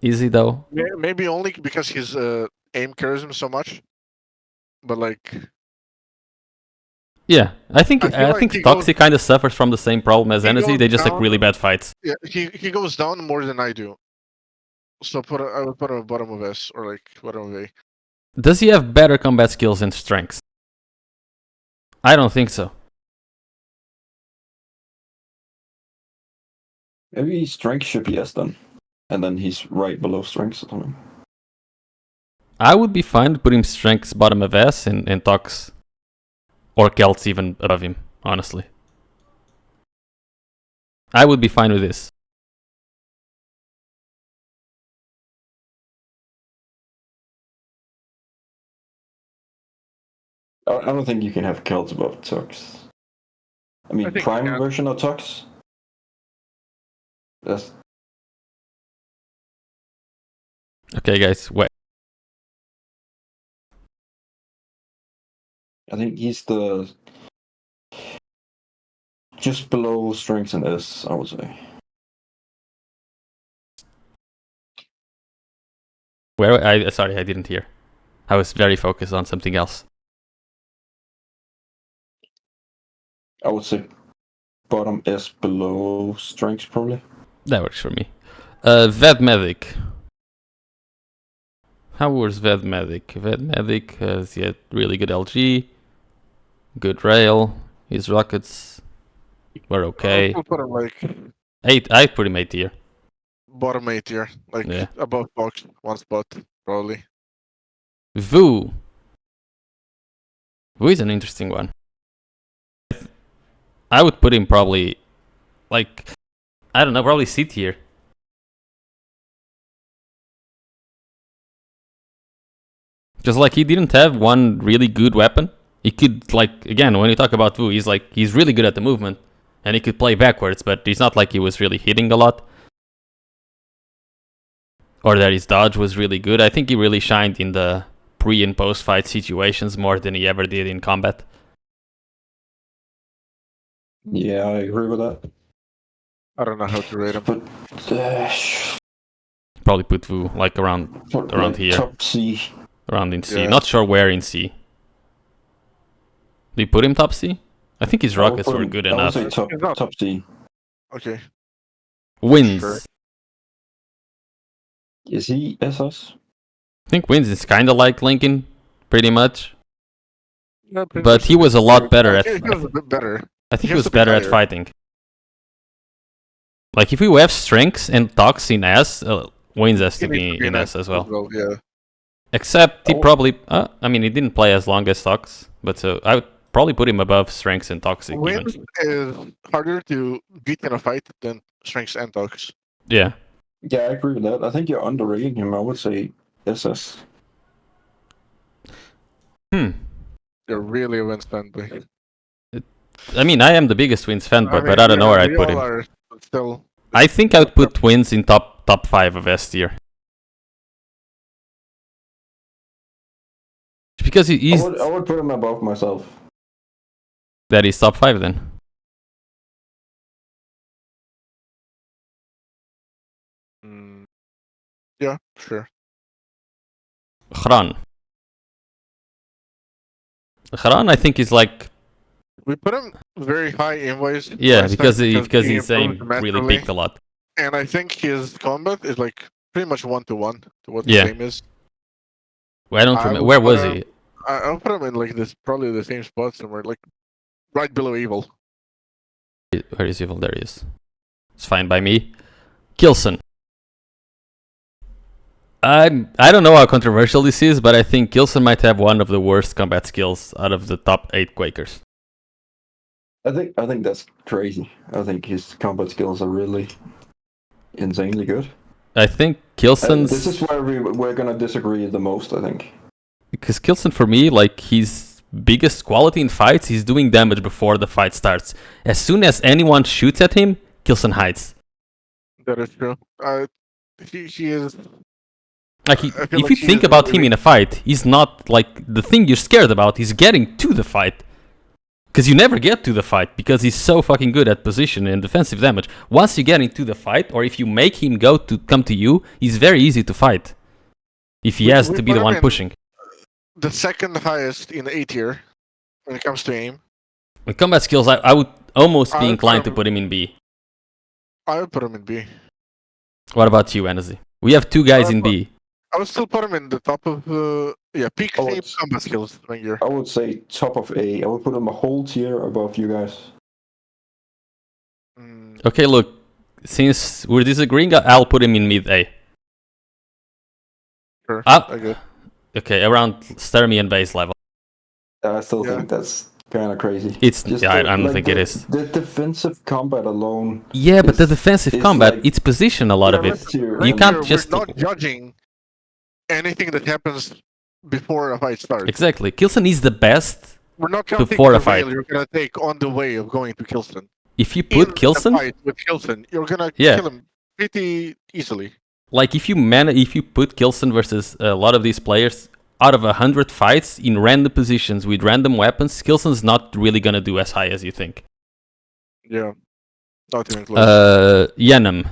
Is he though? Maybe only because his aim carries him so much. But like, Yeah, I think I feel like he Toxic kind of suffers from the same problem as he Enesy. goes They just like down- really bad fights. yeah, he goes down more than I do. So I would put him at bottom of S or like bottom of A. Does he have better combat skills and strengths? I don't think so. Maybe strength should be S then. And then he's right below strength or something. I would be fine with putting strengths bottom of S and Tox or Kelts even above him, honestly. I would be fine with this. I don't think you can have Celts above Tux. I mean, I think prime you can. version of Tux. That's Okay, guys, wait. I think he's the just below strength and S, I would say. Where? Sorry, I didn't hear. I was very focused on something else. I would say bottom S below strength probably. That works for me. Vedmedic. How was Vedmedic? Vedmedic has yet really good LG, good rail. His rockets were okay. I'll put him like 8. I put him 8 tier. bottom A tier, like Yeah. above box, one spot probably. Vu. Vu is an interesting one. I would put him probably like I don't know, probably C tier. Just like he didn't have one really good weapon. He could like again when you talk about Vu, he's really good at the movement and he could play backwards, but it's not like he was really hitting a lot. Or that his dodge was really good. I think he really shined in the pre and post fight situations more than he ever did in combat. Yeah, I agree with that. I don't know how to rate him. But Probably put Vu like around like here. top C. Around in C. Yeah. Not sure where in C. Do you put him top C? I think his rockets were good I would enough. say top He's not- top C. Okay. Wins. Sure. Is he SS? I think Wins is kind of like Lincoln, pretty much. Yeah, pretty But much. he was a lot better at. He was a bit better. I think he he has was to be better at higher. fighting. Like if we have strengths and Tox in S, Wins has to He needs be in S as well. Yeah. Except he probably, I mean, he didn't play as long as Tox, but so I would probably put him above Strengths and Toxic even. Wins is harder to beat in a fight than Strengths and Tox. Yeah. Yeah, I agree with that. I think you're underrating him. I would say SS. You're really a Wins fanboy. I mean, I am the biggest Wins fanboy, but I don't know where I'd put him. Are still, I think I would put Wins in top 5 of S tier. Because he's... I would put him above myself. That is top 5 then. Yeah, sure. Hran, I think is like... We put him very high invoice. Yeah, because his aim improved really massively. peaked a lot. And I think his combat is like pretty much 1-to-1 to what Yeah. the same is. Well, I don't remember. Where was he? I'll put him in like this, probably the same spot somewhere, like right below Evil. Where is Evil? There he is. It's fine by me. Kilson. I don't know how controversial this is, but I think Kilson might have one of the worst combat skills out of the top 8 Quakers. I think that's crazy. I think his combat skills are really insanely good. I think Kilson's... This is where we're gonna disagree the most, I think. Because Kilson, for me, like, his biggest quality in fights, he's doing damage before the fight starts. As soon as anyone shoots at him, Kilson hides. That is true. He is... Like, if you think about him in a fight, he's not, like, the thing you're scared about is getting to the fight. Because you never get to the fight, because he's so fucking good at position and defensive damage. Once you get into the fight, or if you make him come to you, he's very easy to fight. If he has to be the one pushing. The second highest in A tier when it comes to aim. With combat skills, I would almost be inclined to put him in B. I would put him in B. What about you, Enesy? We have 2 guys in B. I would still put him in the top of peak shape combat skills year. I would say top of A. I would put him a whole tier above you guys. Okay, look, since we're disagreeing, I'll put him in mid A. Sure. I okay, around Sturmy and base level. I still think that's kind of crazy. It's I don't think it is. The defensive combat alone. Yeah, but the defensive combat, it's position a lot of it. You can't just... We're not judging anything that happens before a fight starts. Exactly. Kilson is the best. We're not counting before the a fight. You're gonna take on the way of going to Kilson. If you put Kilson fight with Kilson, you're gonna kill him pretty easily. Like if you put Kilson versus a lot of these players, out of 100 fights in random positions with random weapons, Kilson's not really gonna do as high as you think. Yeah, not even close. Yanam.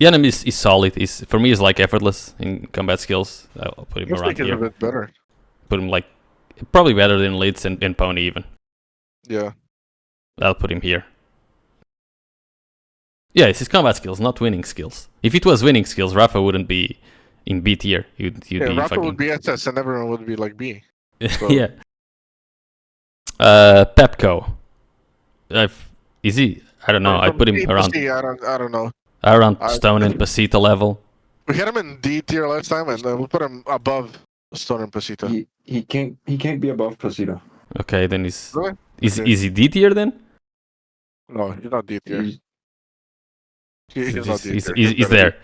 Yanam is solid. For me, is like effortless in combat skills. I'll put him around here. A bit better. Put him like probably better than Lids and Pony even. Yeah. I'll put him here. Yeah, it's his combat skills, not winning skills. If it was winning skills, Rafa wouldn't be in B tier. You'd be Rafa fucking... would be SS and everyone would be like B. So. Yeah. Pepco. Is he? I don't know. I put him around... I don't know. Around Stone and Pasita level. We had him in D tier last time, and we'll put him above Stone and Pasita. He can't be above Pasita. Okay, then he's... Really? Is he D tier then? No, he's not D tier. He's not D tier. He's there.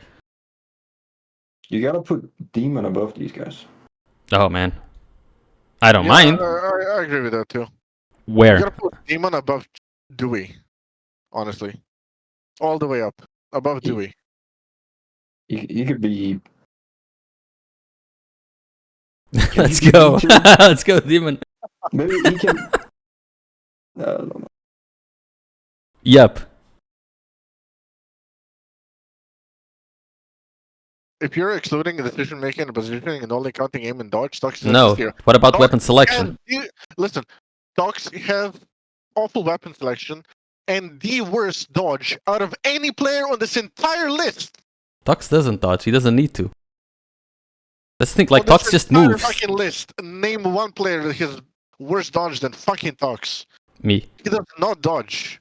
You gotta put Demon above these guys. Oh man, I don't mind. I agree with that too. Where? You gotta put Demon above Dewey, honestly, all the way up above Dewey. You could be. Let's go. Let's go, Demon. Maybe he can. I don't know. Yep. If you're excluding decision making and positioning and only counting aim and dodge, Tox no. What about weapon selection? Listen, Tox have awful weapon selection and the worst dodge out of any player on this entire list. Tox doesn't dodge. He doesn't need to. Let's think like Tox just moves. Fucking list. Name one player that has worse dodge than fucking Tox. Me. He does not dodge.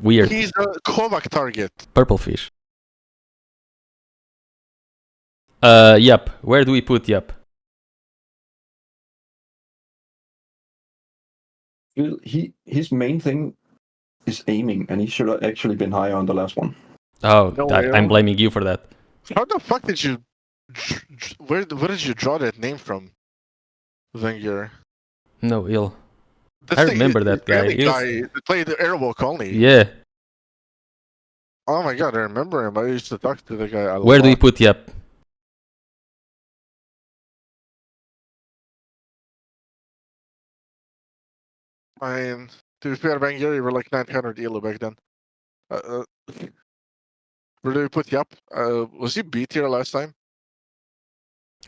Weird. He's a Kovac target. Purple fish. Yep. Where do we put Yep? his main thing is aiming, and he should have actually been higher on the last one. Oh, No I'm way. blaming you for that. How the fuck did you? Where did you draw that name from? Wenger. No ill. This I thing, remember that guy. Israeli He was, guy that played the Airwalk only. yeah. Oh my god, I remember him. I used to talk to the guy a Where lot. do you put Yep? I mean, to be fair, Wenger, you were like 900 elo back then. Where do we put Yap? Was he B tier last time?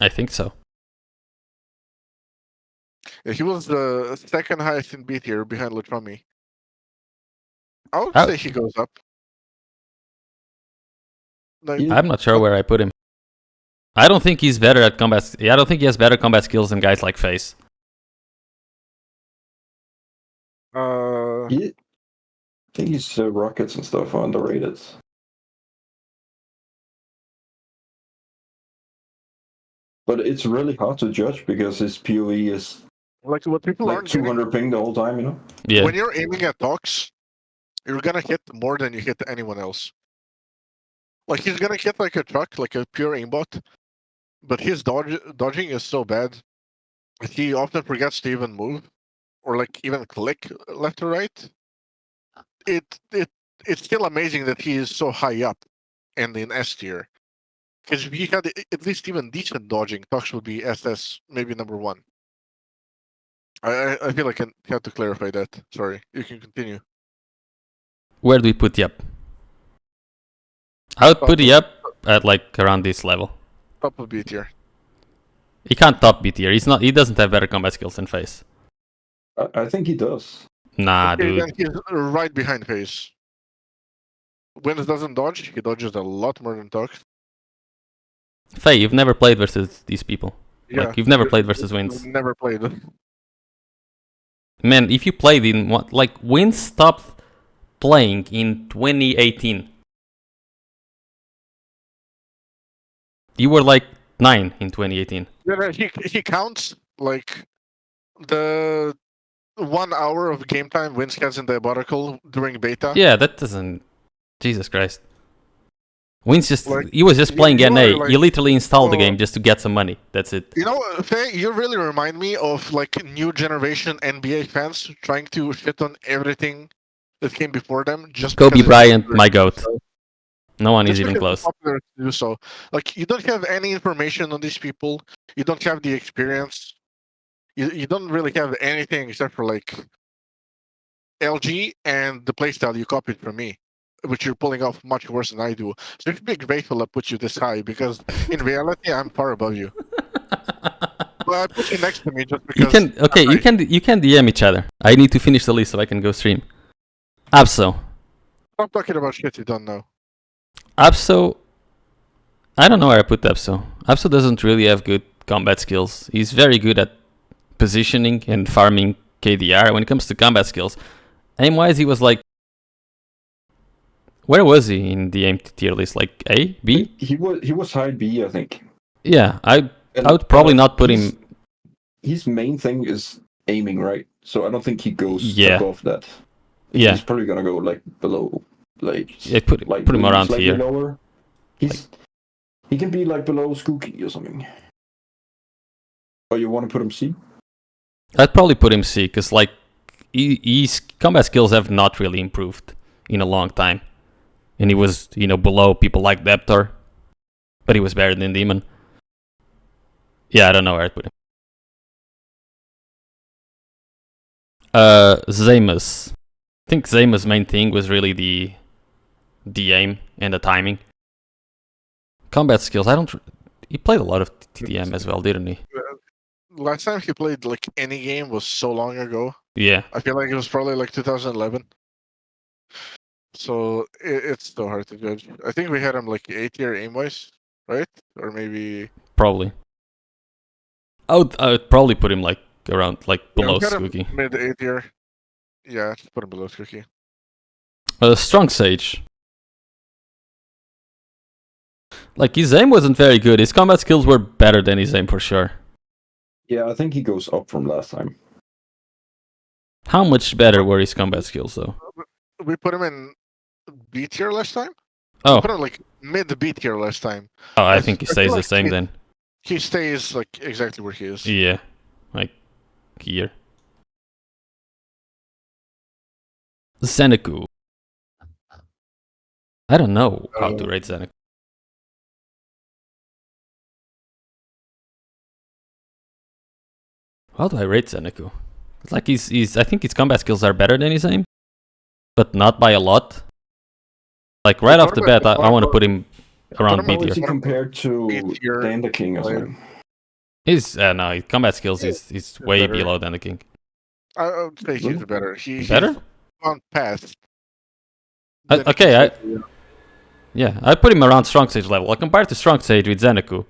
I think so. Yeah, he was the second highest in B tier behind Lutrami. I would Oh. say he goes up. Like, Yeah. I'm not sure where I put him. I don't think he's better at combat. I don't think he has better combat skills than guys like Face. I think his rockets and stuff are underrated. But it's really hard to judge because his PoE is like what people like aren't getting. 200 ping the whole time, you know? Yeah. When you're aiming at Tox, you're gonna hit more than you hit anyone else. Like he's gonna hit like a truck, like a pure aimbot, but his dodging is so bad that he often forgets to even move or like even click left or right. It's still amazing that he is so high up and in S tier. Because if he had at least even decent dodging, Tox would be SS, maybe number one. I feel like I had to clarify that. Sorry, you can continue. Where do we put Yep? I would put Yep at like around this level. Top of B tier. He can't top B tier. He doesn't have better combat skills than Face. I think he does. Nah, Okay, dude. then he's right behind Face. Wins doesn't dodge. He dodges a lot more than Tox. Faye, you've never played versus these people. Yeah, Like, you've never played versus You've Wins. never played. Man, if you played in what, like, Wins stopped playing in 2018. You were like 9 in 2018. Yeah, he counts like the 1 hour of game time Wins has in the article during beta. Yeah, that doesn't. Jesus Christ. Wins just. Like, He was just playing you NA. are, like, You literally installed the oh. game just to get some money. That's it. You know, Faye, you really remind me of like new generation NBA fans trying to shit on everything that came before them just Kobe because it's Bryant, popular my to do goat. so. No one is Just even because it's close. popular to do so. Like you don't have any information on these people. You don't have the experience. You don't really have anything except for like LG and the playstyle you copied from me, which you're pulling off much worse than I do. So you should be grateful I put you this high because in reality I'm far above you. Well, I put you next to me just because. You can okay. I'm nice. You can DM each other. I need to finish the list so I can go stream. Abso. Stop talking about shit you don't know. Abso. I don't know where I put Abso. Abso doesn't really have good combat skills. He's very good at positioning and farming KDR. When it comes to combat skills, aim wise, he was like. Where was he in the aim tier list? Like A, B? He was high B, I think. Yeah, I would probably not put him. His main thing is aiming, right? So I don't think he goes above that. Yeah. He's probably gonna go like below, like Yeah, put him around slightly here. lower. He can be like below Skooky or something. Or you want to put him C? I'd probably put him C because like his combat skills have not really improved in a long time, and he was below people like Deptor, but he was better than Demon. Yeah, I don't know where I'd put him. Zamus. I think Zamus' main thing was really the aim and the timing. Combat skills, he played a lot of TDM as well, didn't he? Last time he played like any game was so long ago. Yeah. I feel like it was probably like 2011. So it's so hard to judge. I think we had him like 8 tier aim wise, right? Or maybe. Probably. I would probably put him like around like below Yeah, Skooky. Mid 8 tier. Yeah, put him below Skooky. Strong Sage. Like his aim wasn't very good. His combat skills were better than his aim for sure. Yeah, I think he goes up from last time. How much better were his combat skills, though? We put him in B tier last time. Oh, We put him like mid B tier last time. I think he I feel stays the like same then. He stays like exactly where he is. Yeah, like here. Zeneku. I don't know how to rate Zeneku. How do I rate Zeneku? It's like he's. I think his combat skills are better than his aim, but not by a lot. Like right off the bat, I want to put him around B How is he tier. compared to B-tier, Dan the King or something? His no, his combat skills is way better. below than the king. I would say he's better. Better? He's on past. Okay, yeah, I put him around strong sage level. Like compared to strong sage with Zeneku,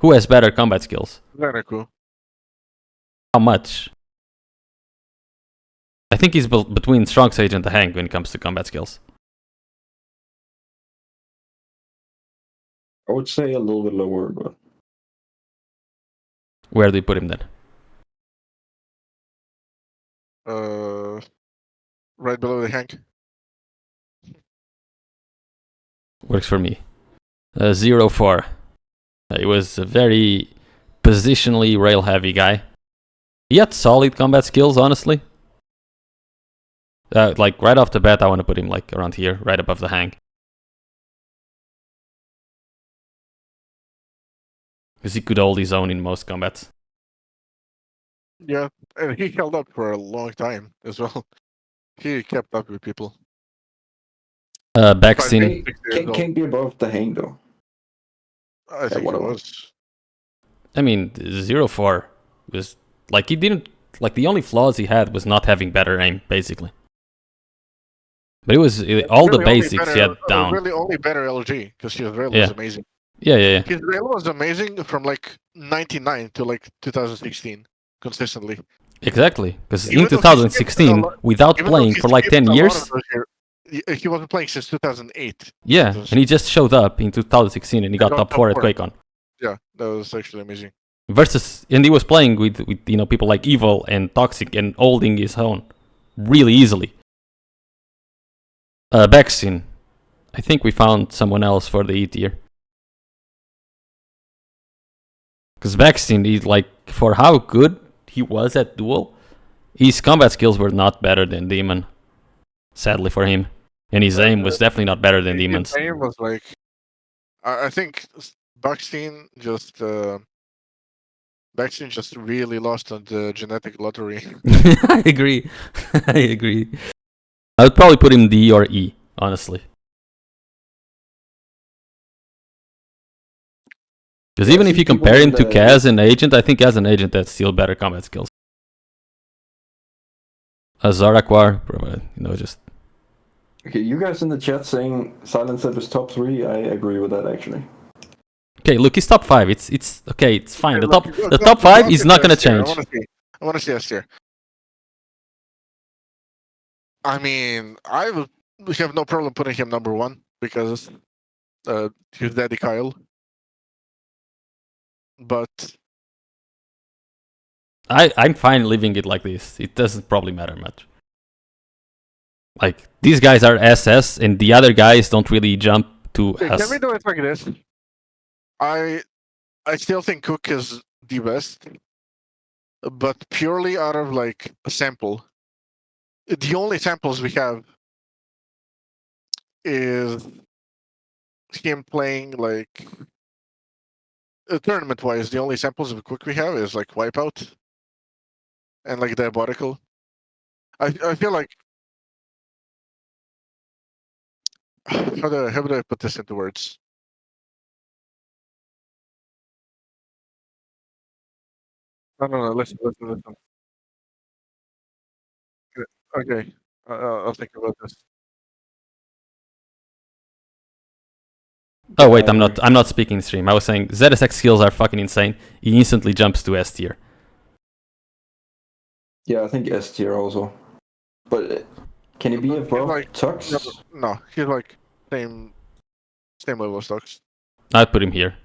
who has better combat skills? Zeneku. How much? I think he's between strong sage and the hang when it comes to combat skills. I would say a little bit lower, but Where do you put him then? Right below the Hank. Works for me. 0-4. He was a very positionally rail heavy guy. He had solid combat skills, honestly. Like right off the bat, I want to put him like around here, right above the hang. Because he could hold his own in most combats. Yeah, and he held up for a long time as well. He kept up with people. Backsin. Can't be above the Hang though. I think he was. I mean, 0-4 was like he didn't like the only flaws he had was not having better aim, basically. But it was all the basics he had down. Really, only better LG because his rail was amazing. Yeah. His rail was amazing from like 99 to like 2016 consistently. Exactly, because in 2016, without playing for like 10 years, he wasn't playing since 2008. Yeah, and he just showed up in 2016 and he got top 4 at QuakeCon. Yeah, that was actually amazing. And he was playing with people like Evil and Toxic and holding his own really easily. Backsin. I think we found someone else for the E tier. Because Backsin, he's like, for how good he was at Duel, his combat skills were not better than Demon. Sadly for him. And his aim was definitely not better than Demon's. His aim was like, I think Backsin just really lost on the genetic lottery. I agree. I agree. I would probably put him D or E, honestly. Because even if you compare him to Kaz and Agent, I think as an Agent that's still better combat skills. Zaraquar, just... Okay, you guys in the chat saying Silent Step is top 3, I agree with that actually. Okay, look, he's top 5. It's okay, it's fine. The top 5 is not gonna change. I want to see S tier. I mean, I would have no problem putting him number 1 because he's Daddy Kyle. But I'm fine leaving it like this. It doesn't probably matter much. Like, these guys are SS and the other guys don't really jump to S. Can we do it like this? I still think Cook is the best, but purely out of like a sample. The only samples we have is him playing like tournament wise. The only samples of Cook we have is like Wipeout and like Diabolical. I feel like how do I put this into words? No. Listen. Okay, I'll think about this. Oh wait, I'm not speaking stream. I was saying ZSX skills are fucking insane. He instantly jumps to S tier. Yeah, I think S tier also. But can he be above like, Tux? No, he's like same level as Tux. I'd put him here.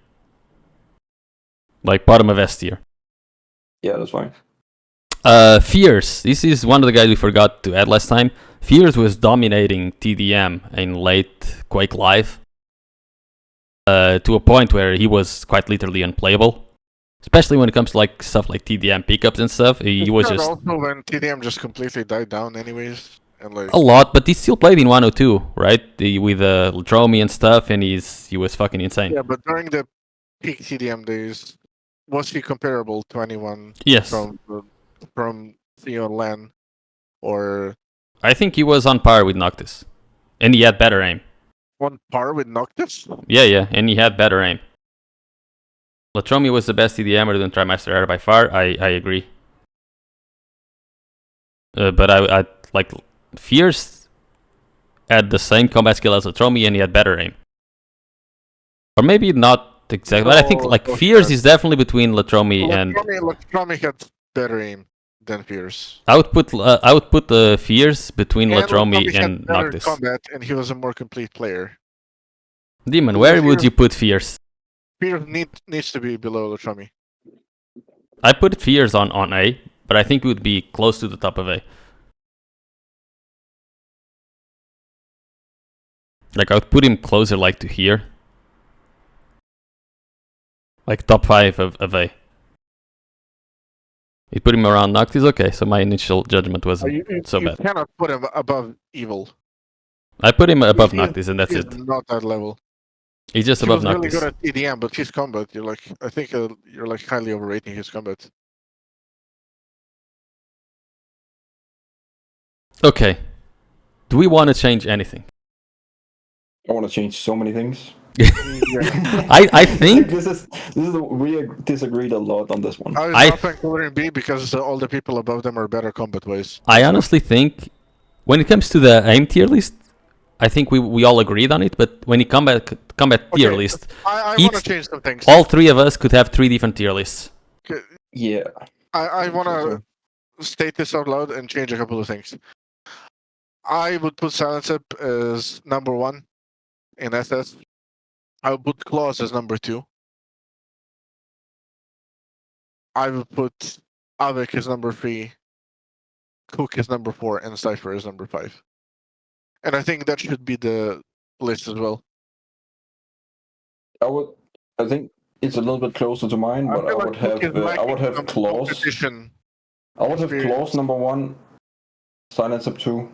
Like bottom of S tier. Yeah, that's fine. Fierce. This is one of the guys we forgot to add last time. Fierce was dominating TDM in late Quake Live to a point where he was quite literally unplayable. Especially when it comes to like stuff like TDM pickups and stuff. He was just also when TDM just completely died down, anyways, and like a lot, but he still played in 102, right? With Latromi and stuff, and he was fucking insane. yeah. But during the peak TDM days, was he comparable to anyone Yes, from Theo Lan, or I think he was on par with Noctis, and he had better aim. on par with Noctis? Yeah, and he had better aim. Latromi was the best TDMer than Trimester era by far. I agree. But I like Fierce had the same combat skill as Latromi, and he had better aim. Or maybe not exactly, but I think like Fierce is definitely between Latromi and. Latromi had better aim than Fierce. I would put the Fierce between Latromi had and better Noctis. combat, and he was a more complete player. Demon, where would you put Fierce? Fierce needs to be below Latromi. I put Fierce on A, but I think it would be close to the top of A. Like I would put him closer, like to here. Like top 5 of A. You put him around Noctis, okay, so my initial judgment wasn't so bad. You cannot put him above Evil. I put him above Noctis, and that's he's it. Not that level. He's just He above was really Noctis. good at EDM, but his combat, I think you're like highly overrating his combat. Okay. Do we want to change anything? I want to change so many things. I think this is we disagreed a lot on this one. I was not considering B because all the people above them are better combat wise. I honestly think when it comes to the aim tier list, I think we all agreed on it. But when it combat tier list, I want to change some things. All 3 of us could have 3 different tier lists. Okay. Yeah. I want to state this out loud and change a couple of things. I would put Silence Up as number 1 in SS. I would put Claws as number 2. I would put Avik as number 3. Cook is number 4, and Cypher is number 5. And I think that should be the list as well. I think it's a little bit closer to mine, but I would have Claws. I would have Claws number 1, Silence Up 2.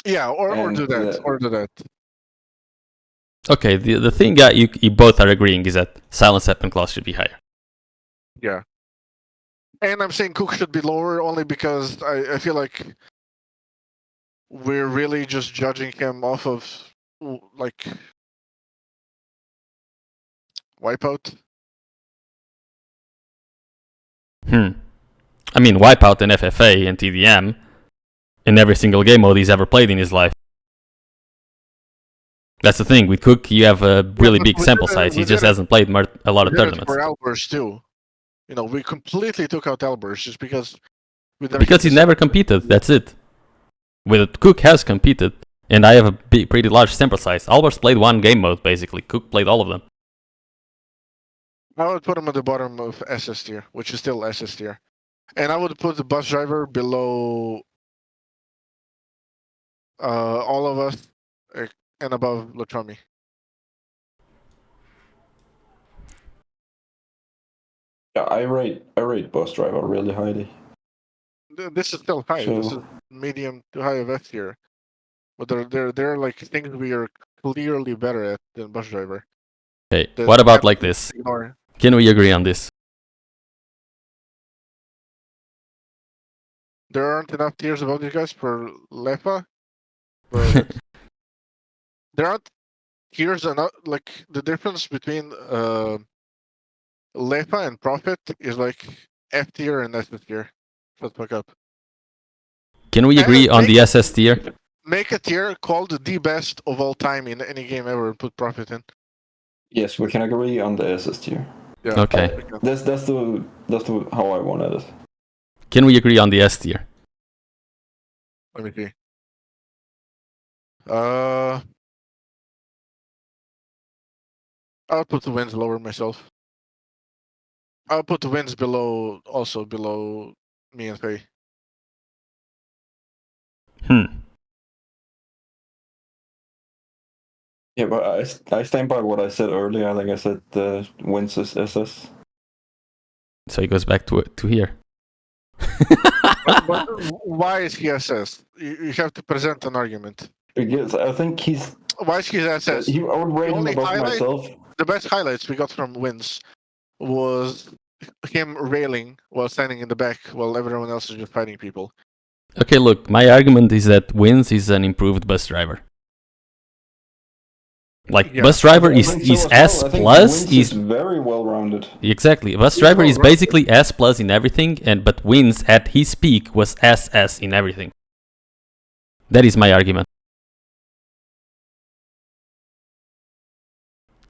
Yeah, or do that. Or do that. Okay, the thing that you both are agreeing is that Silence Up and Claws should be higher. Yeah. And I'm saying Cook should be lower only because I feel like we're really just judging him off of like Wipeout. I mean, Wipeout and FFA and TDM in every single game mode he's ever played in his life. That's the thing. With Cook, you have a really big sample size. He just hasn't played a lot of tournaments. For Albers too. We completely took out Albers just because. Because he never competed. That's it. With Cook has competed, and I have a pretty large sample size. Albers played 1 game mode basically. Cook played all of them. I would put him at the bottom of SS tier, which is still SS tier, and I would put the bus driver below all of us and above Latromi. Yeah, I rate bus driver really highly. This is still high. This is medium to high of F tier, but they're like things we are clearly better at than bus driver. Okay, what about like this? Can we agree on this? There aren't enough tiers above these guys for Lefa. But there aren't tiers enough. Like the difference between Lefa and Profit is like F tier and SS tier. Shut the fuck up. Can we agree on the SS tier? Make a tier called the best of all time in any game ever and put Profit in. Yes, we can agree on the SS tier. Yeah, okay. That's the how I wanted it. Can we agree on the S tier? Let me see. I'll put the wins lower myself. I'll put the wins below me and Faye. Yeah, but I stand by what I said earlier. I think I said wins is SS. So he goes back to here. But why is he SS? You have to present an argument. Because I think he's. Why is he SS? I would rate him only above highlight- myself. The best highlights we got from wins was him railing while standing in the back while everyone else is just fighting people. Okay, look, my argument is that Wins is an improved bus driver. Like, Yeah, bus driver I is think so as S well. I think plus Wins is very well rounded. exactly. Bus driver is basically S plus in everything, but Wins at his peak was SS in everything. That is my argument.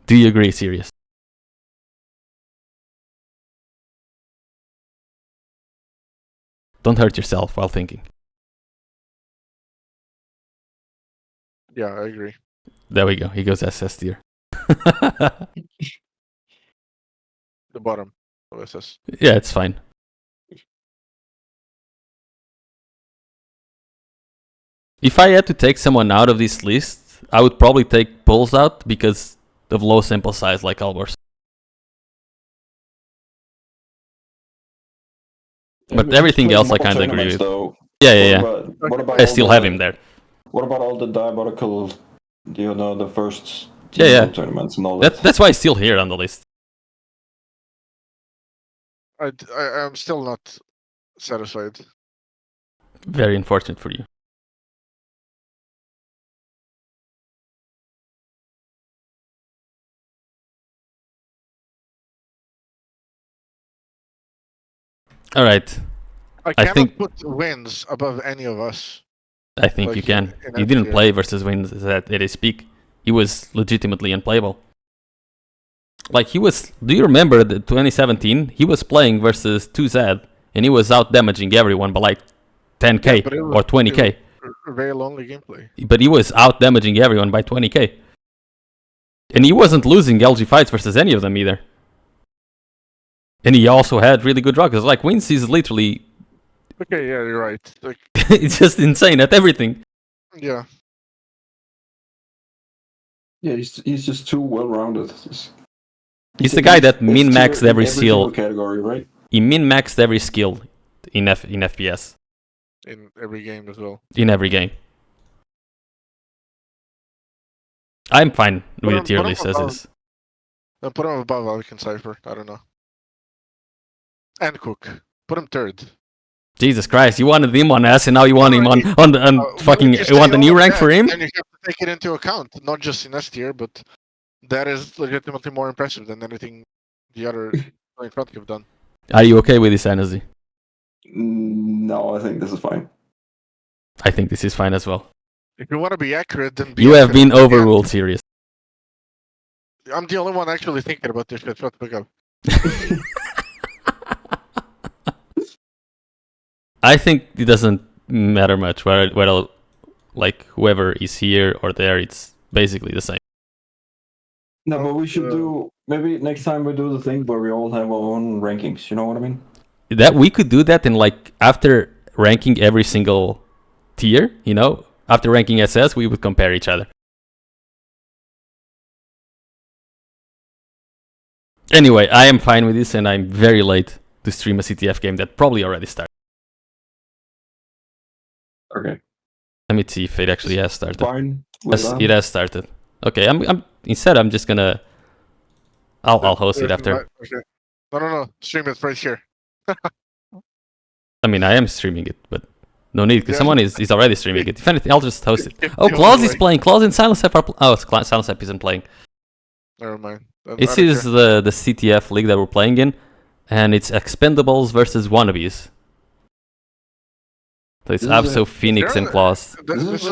Do you agree, Sirius? Don't hurt yourself while thinking. Yeah, I agree. There we go. He goes SS tier. The bottom of SS. Yeah, it's fine. If I had to take someone out of this list, I would probably take Pulse out because of low sample size like Albors. But everything else I kind of agree with. Yeah. What about I still have him there. What about all the diabolical, the first Yeah. tournaments and all that? That's why he's still here on the list. I'm still not satisfied. Very unfortunate for you. All right. I I cannot think- put wins above any of us. I think Like, you can. in He didn't FPL. play versus Wins at his peak. He was legitimately unplayable. Like, he was. Do you remember the 2017? He was playing versus 2Z and he was out damaging everyone by like 10k Yeah, but it was- or 20k. Very lonely gameplay. But he was out damaging everyone by 20k. And he wasn't losing LG fights versus any of them either. And he also had really good rockets. Like, Wins is literally. Okay, yeah, you're right. Like, It's just insane at everything. yeah, Yeah, he's just too well rounded. He's the guy that min-maxed every skill. Category, right? He min-maxed every skill in FPS. in every game as well. In every game. I'm fine with the tier Put him list as above- is. Put him above Alec and Cypher. I don't know. And Cook. Put him third. Jesus Christ, you wanted him on S and now you want him on fucking. If You want a say new all of rank that, for him? then you have to take it into account, not just in S tier, but that is legitimately more impressive than anything the other in front have done. Are you okay with this, Enesy? No, I think this is fine. I think this is fine as well. If you want to be accurate, then be You have accurate. been overruled, serious. I'm the only one actually thinking about this shit. Shut the fuck up. I think it doesn't matter much whether like whoever is here or there, it's basically the same. No, but we should do maybe next time we do the thing where we all have our own rankings. You know what I mean? That we could do that, and like after ranking every single tier, after ranking SS, we would compare each other. Anyway, I am fine with this, and I'm very late to stream a CTF game that probably already started. Okay. Let me see if it actually has started. Fine. Yes, it has started. Okay, I'm just gonna. I'll host it after. Okay. No. Stream it right here. I mean, I am streaming it, but no need because Yeah. someone is already streaming it. If anything, I'll just host it. Give Oh, the Claus other is way. playing. Claus and Silence App are. Silence App isn't playing. Never mind. This is the CTF league that we're playing in, and it's Expendables versus Wannabes. So it's This is Abso, Phoenix, and Claus. This is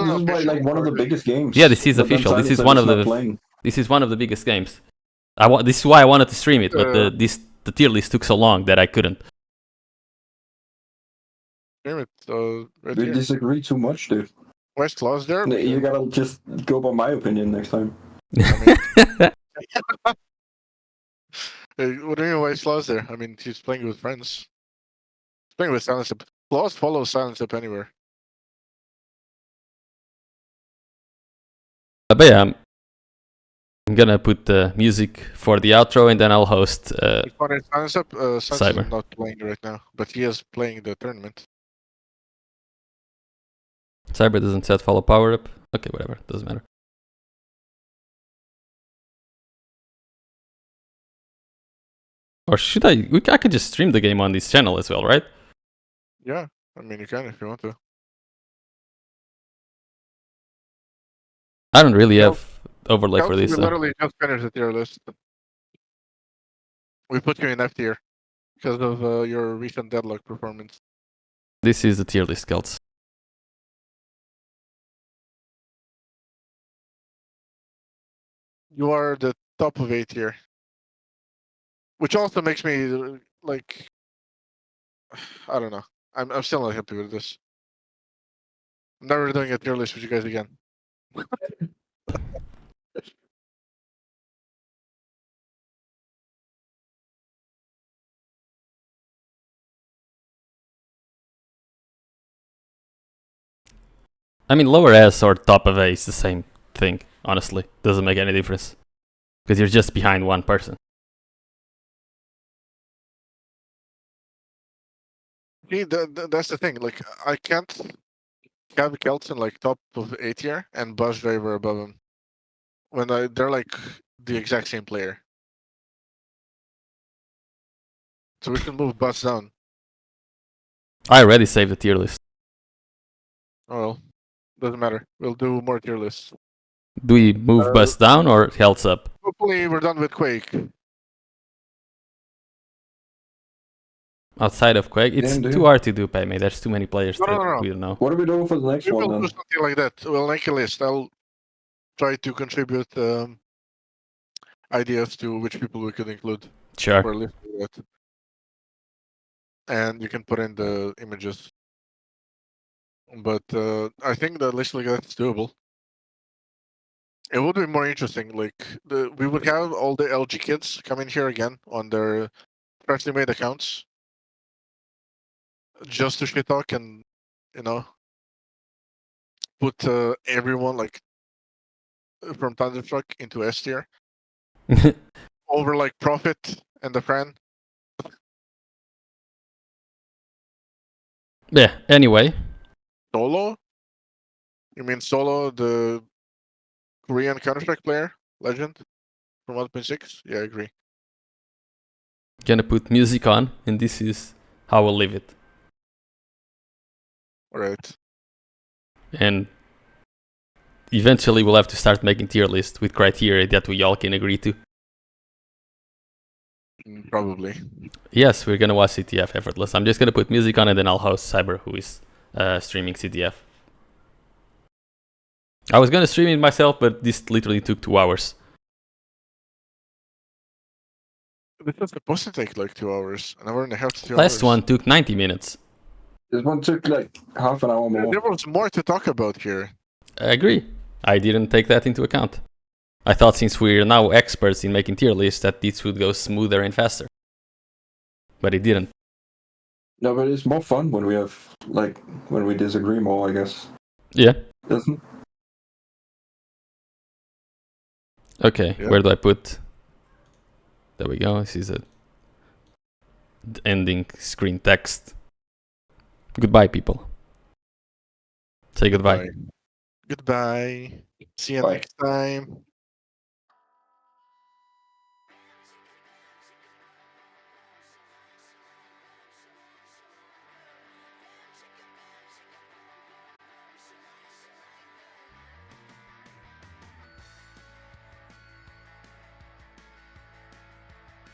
like one of the biggest games. Yeah, this is but then official. This Silence is one App of not the. playing. This is one of the biggest games. This is why I wanted to stream it, but the tier list took so long that I couldn't. Stream it. Right We here. disagree too much, dude. Where's Claus there? You gotta just go by my opinion next time. What do you mean why Claus there? I mean, he's playing with friends. Playing with Silence Up. Flaws follows Silence Up anywhere. But yeah, I'm gonna put the music for the outro and then I'll host Silence Up, Silence is Cyber. not playing right now, but he is playing the tournament. Cyber doesn't set follow power up. Okay, whatever, doesn't matter. Or should I? I could just stream the game on this channel as well, right? Yeah, I mean you can if you want to. I don't really No. have overlay for this. We So. literally just finished the tier list. We put you in F tier because of your recent deadlock performance. This is the tier list, scouts. You are the top of 8 tier, which also makes me like, I don't know. I'm still not happy with this. I'm never doing a tier list with you guys again. I mean, lower S or top of A is the same thing, honestly. Doesn't make any difference. Because you're just behind one person. See, that's the thing. Like, I can't have Kelton like top of 8 tier and Bus Driver above him when they're like the exact same player. So we can move Bus down. I already saved the tier list. Oh well, doesn't matter. We'll do more tier lists. Do we move Bus down or health up? Hopefully, we're done with Quake. Outside of Quake? It's Damn, too hard to do, Payme. There's too many players that we don't know. What are we doing for the next We one will do then? something like that. We'll make a list. I'll try to contribute ideas to which people we could include Sure. for a list like that. And you can put in the images. But I think the list like that is doable. It would be more interesting. Like we would have all the LG kids come in here again on their freshly made accounts, just to shit talk and put everyone like from Thunderstruck into S tier over like Profit and the Fran. Yeah, anyway. Solo? You mean Solo, the Korean Counter-Strike player, legend from 1.6? Yeah, I agree. Gonna put music on, and this is how we'll leave it. Alright. And eventually we'll have to start making tier lists with criteria that we all can agree to. Probably. Yes, we're gonna watch CTF effortless. I'm just gonna put music on and then I'll host Cyber, who is streaming CTF. I was gonna stream it myself, but this literally took 2 hours. This was supposed to take like 2 hours, an hour and a half to 2 Last hours. one took 90 minutes. This one took like half an hour more. There was more to talk about here. I agree. I didn't take that into account. I thought since we're now experts in making tier lists that this would go smoother and faster. But it didn't. No, but it's more fun when we have like when we disagree more, I guess. Yeah. Doesn't? Okay, Yeah. where do I put? There we go. This is a ending screen text. Goodbye, people. Say goodbye. Goodbye. See you Bye. next time.